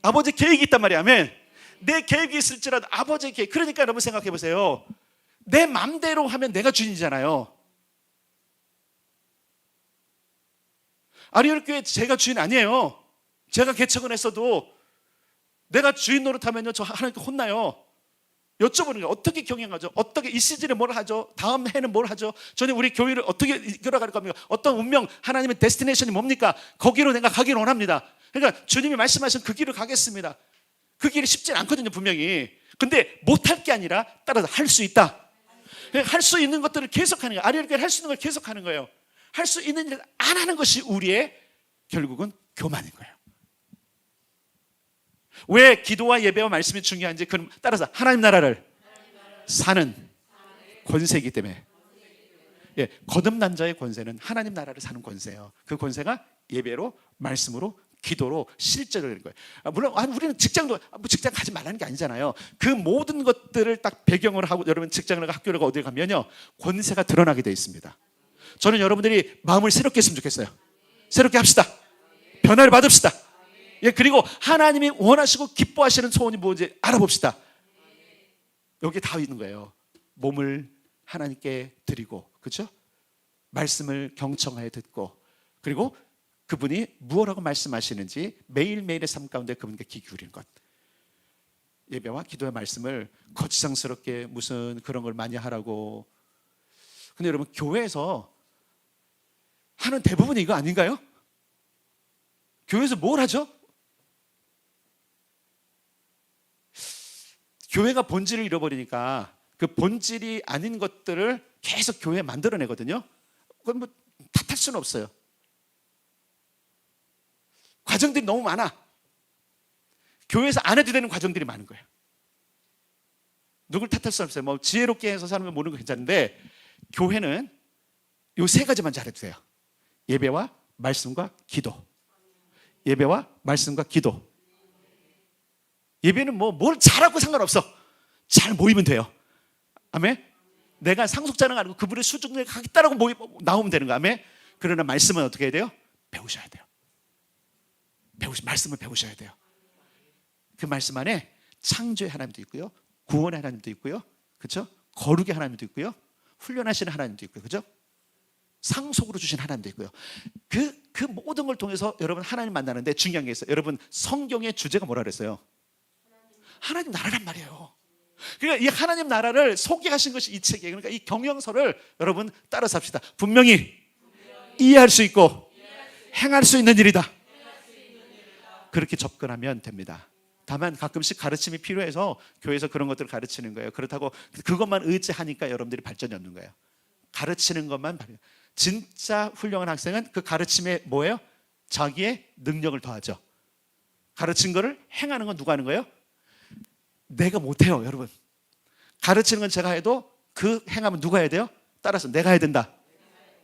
아버지 계획이 있단 말이에요. 아멘. 내 계획이 있을지라도 아버지의 계획. 그러니까 여러분 생각해 보세요. 내 맘대로 하면 내가 주인이잖아요. 아리엘 교회 제가 주인 아니에요. 제가 개척은 했어도 내가 주인 노릇하면요 저 하나님께 혼나요. 여쭤보는 거예요. 어떻게 경영하죠? 어떻게 이 시즌에 뭘 하죠? 다음 해는 뭘 하죠? 저는 우리 교회를 어떻게 이끌어갈 겁니까? 어떤 운명, 하나님의 데스티네이션이 뭡니까? 거기로 내가 가기를 원합니다. 그러니까 주님이 말씀하신 그 길을 가겠습니다. 그 길이 쉽진 않거든요, 분명히. 근데 못할 게 아니라 따라서 할 수 있다. 할 수 있는 것들을 계속하는 거예요. 아리엘교회 할 수 있는 걸 계속하는 거예요. 할 수 있는 일을 안 하는 것이 우리의 결국은 교만인 거예요. 왜 기도와 예배와 말씀이 중요한지 그럼 따라서 하나님 나라를 사는 권세이기 때문에, 예, 거듭난 자의 권세는 하나님 나라를 사는 권세예요. 그 권세가 예배로, 말씀으로, 기도로 실제로 되는 거예요. 물론 우리는 직장도 직장 가지 말라는 게 아니잖아요. 그 모든 것들을 딱 배경으로 하고 여러분 직장을 가고 학교를 가고 어딜 가면요 권세가 드러나게 되어 있습니다. 저는 여러분들이 마음을 새롭게 했으면 좋겠어요. 새롭게 합시다. 변화를 받읍시다. 예, 그리고 하나님이 원하시고 기뻐하시는 소원이 뭔지 알아봅시다. 여기 다 있는 거예요. 몸을 하나님께 드리고, 그렇죠? 말씀을 경청하여 듣고, 그리고 그분이 무엇라고 말씀하시는지 매일매일의 삶 가운데 그분께 귀 기울이는 것. 예배와 기도의 말씀을 거치장스럽게 무슨 그런 걸 많이 하라고. 근데 여러분 교회에서 하는 대부분이 이거 아닌가요? 교회에서 뭘 하죠? 교회가 본질을 잃어버리니까 그 본질이 아닌 것들을 계속 교회에 만들어내거든요. 그건 뭐 탓할 수는 없어요. 과정들이 너무 많아. 교회에서 안 해도 되는 과정들이 많은 거예요. 누굴 탓할 수 없어요. 뭐 지혜롭게 해서 사는 거 모르는 거 괜찮은데 교회는 요 세 가지만 잘해도 돼요. 예배와 말씀과 기도. 예배와 말씀과 기도. 예배는 뭐 뭘 잘하고 상관없어. 잘 모이면 돼요. 아멘. 내가 상속자는 아니고 그분의 수준에 가겠다라고 나오면 되는 거. 아멘. 그러나 말씀은 어떻게 해야 돼요? 배우셔야 돼요. 말씀을 배우셔야 돼요. 그 말씀 안에 창조의 하나님도 있고요, 구원의 하나님도 있고요, 그렇죠? 거룩의 하나님도 있고요, 훈련하시는 하나님도 있고요, 그렇죠? 상속으로 주신 하나님도 있고요. 그 모든 걸 통해서 여러분 하나님 만나는데 중요한 게 있어요. 여러분 성경의 주제가 뭐라 그랬어요? 하나님 나라란 말이에요. 그러니까 이 하나님 나라를 소개하신 것이 이 책이에요. 그러니까 이 경영서를 여러분 따라서 합시다. 분명히 이해할 수 있고 행할 수 있는 일이다. 그렇게 접근하면 됩니다. 다만 가끔씩 가르침이 필요해서 교회에서 그런 것들을 가르치는 거예요. 그렇다고 그것만 의지하니까 여러분들이 발전이 없는 거예요. 가르치는 것만. 진짜 훌륭한 학생은 그 가르침에 뭐예요? 자기의 능력을 더하죠. 가르친 거를 행하는 건 누가 하는 거예요? 내가 못해요, 여러분. 가르치는 건 제가 해도 그 행하면 누가 해야 돼요? 따라서 내가 해야 된다.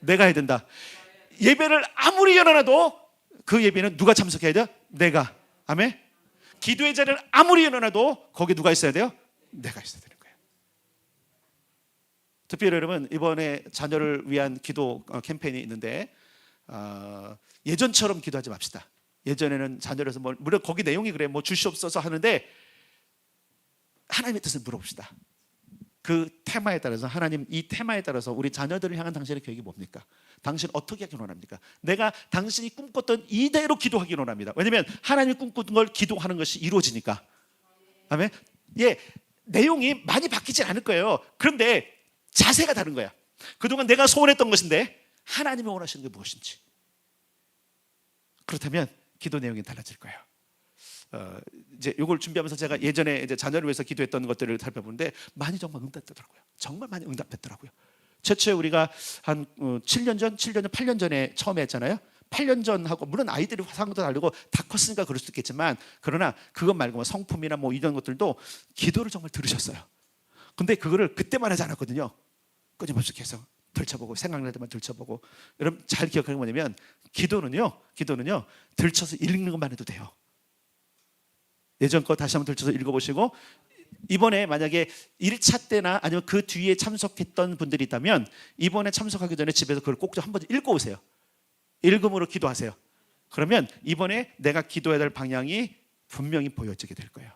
내가 해야 된다. 예배를 아무리 열어놔도 그 예배는 누가 참석해야 돼요? 내가. 아멘. 기도의 자리를 아무리 열어놔도 거기에 누가 있어야 돼요? 내가 있어야 되는 거예요. 특별히 여러분 이번에 자녀를 위한 기도 캠페인이 있는데 예전처럼 기도하지 맙시다. 예전에는 자녀를 해서 물론 거기 내용이 그래 뭐 주시옵소서 하는데 하나님의 뜻을 물어봅시다. 그 테마에 따라서 하나님 이 테마에 따라서 우리 자녀들을 향한 당신의 계획이 뭡니까? 당신 어떻게 하기 원합니까? 내가 당신이 꿈꿨던 이대로 기도하기 원합니다. 왜냐하면 하나님이 꿈꾸던 걸 기도하는 것이 이루어지니까. 아멘. 예, 내용이 많이 바뀌지 않을 거예요. 그런데 자세가 다른 거야. 그동안 내가 소원했던 것인데 하나님이 원하시는 게 무엇인지. 그렇다면 기도 내용이 달라질 거예요. 이제 이걸 준비하면서 제가 예전에 이제 자녀를 위해서 기도했던 것들을 살펴보는데 많이 정말 응답되더라고요. 정말 많이 응답됐더라고요. 최초에 우리가 한 7년 전, 8년 전에 처음에 했잖아요. 8년 전하고 물론 아이들이 상도 다르고 다 컸으니까 그럴 수도 있겠지만 그러나 그것 말고 뭐 성품이나 뭐 이런 것들도 기도를 정말 들으셨어요. 근데 그거를 그때만 하지 않았거든요. 끊임없이 계속 들춰보고 생각날 때만 들춰보고. 여러분 잘 기억하는 게 뭐냐면 기도는요 들춰서 읽는 것만 해도 돼요. 예전 거 다시 한번 들춰서 읽어보시고 이번에 만약에 1차 때나 아니면 그 뒤에 참석했던 분들이 있다면 이번에 참석하기 전에 집에서 그걸 꼭 좀 한번 읽어오세요. 읽음으로 기도하세요. 그러면 이번에 내가 기도해야 될 방향이 분명히 보여지게 될 거예요.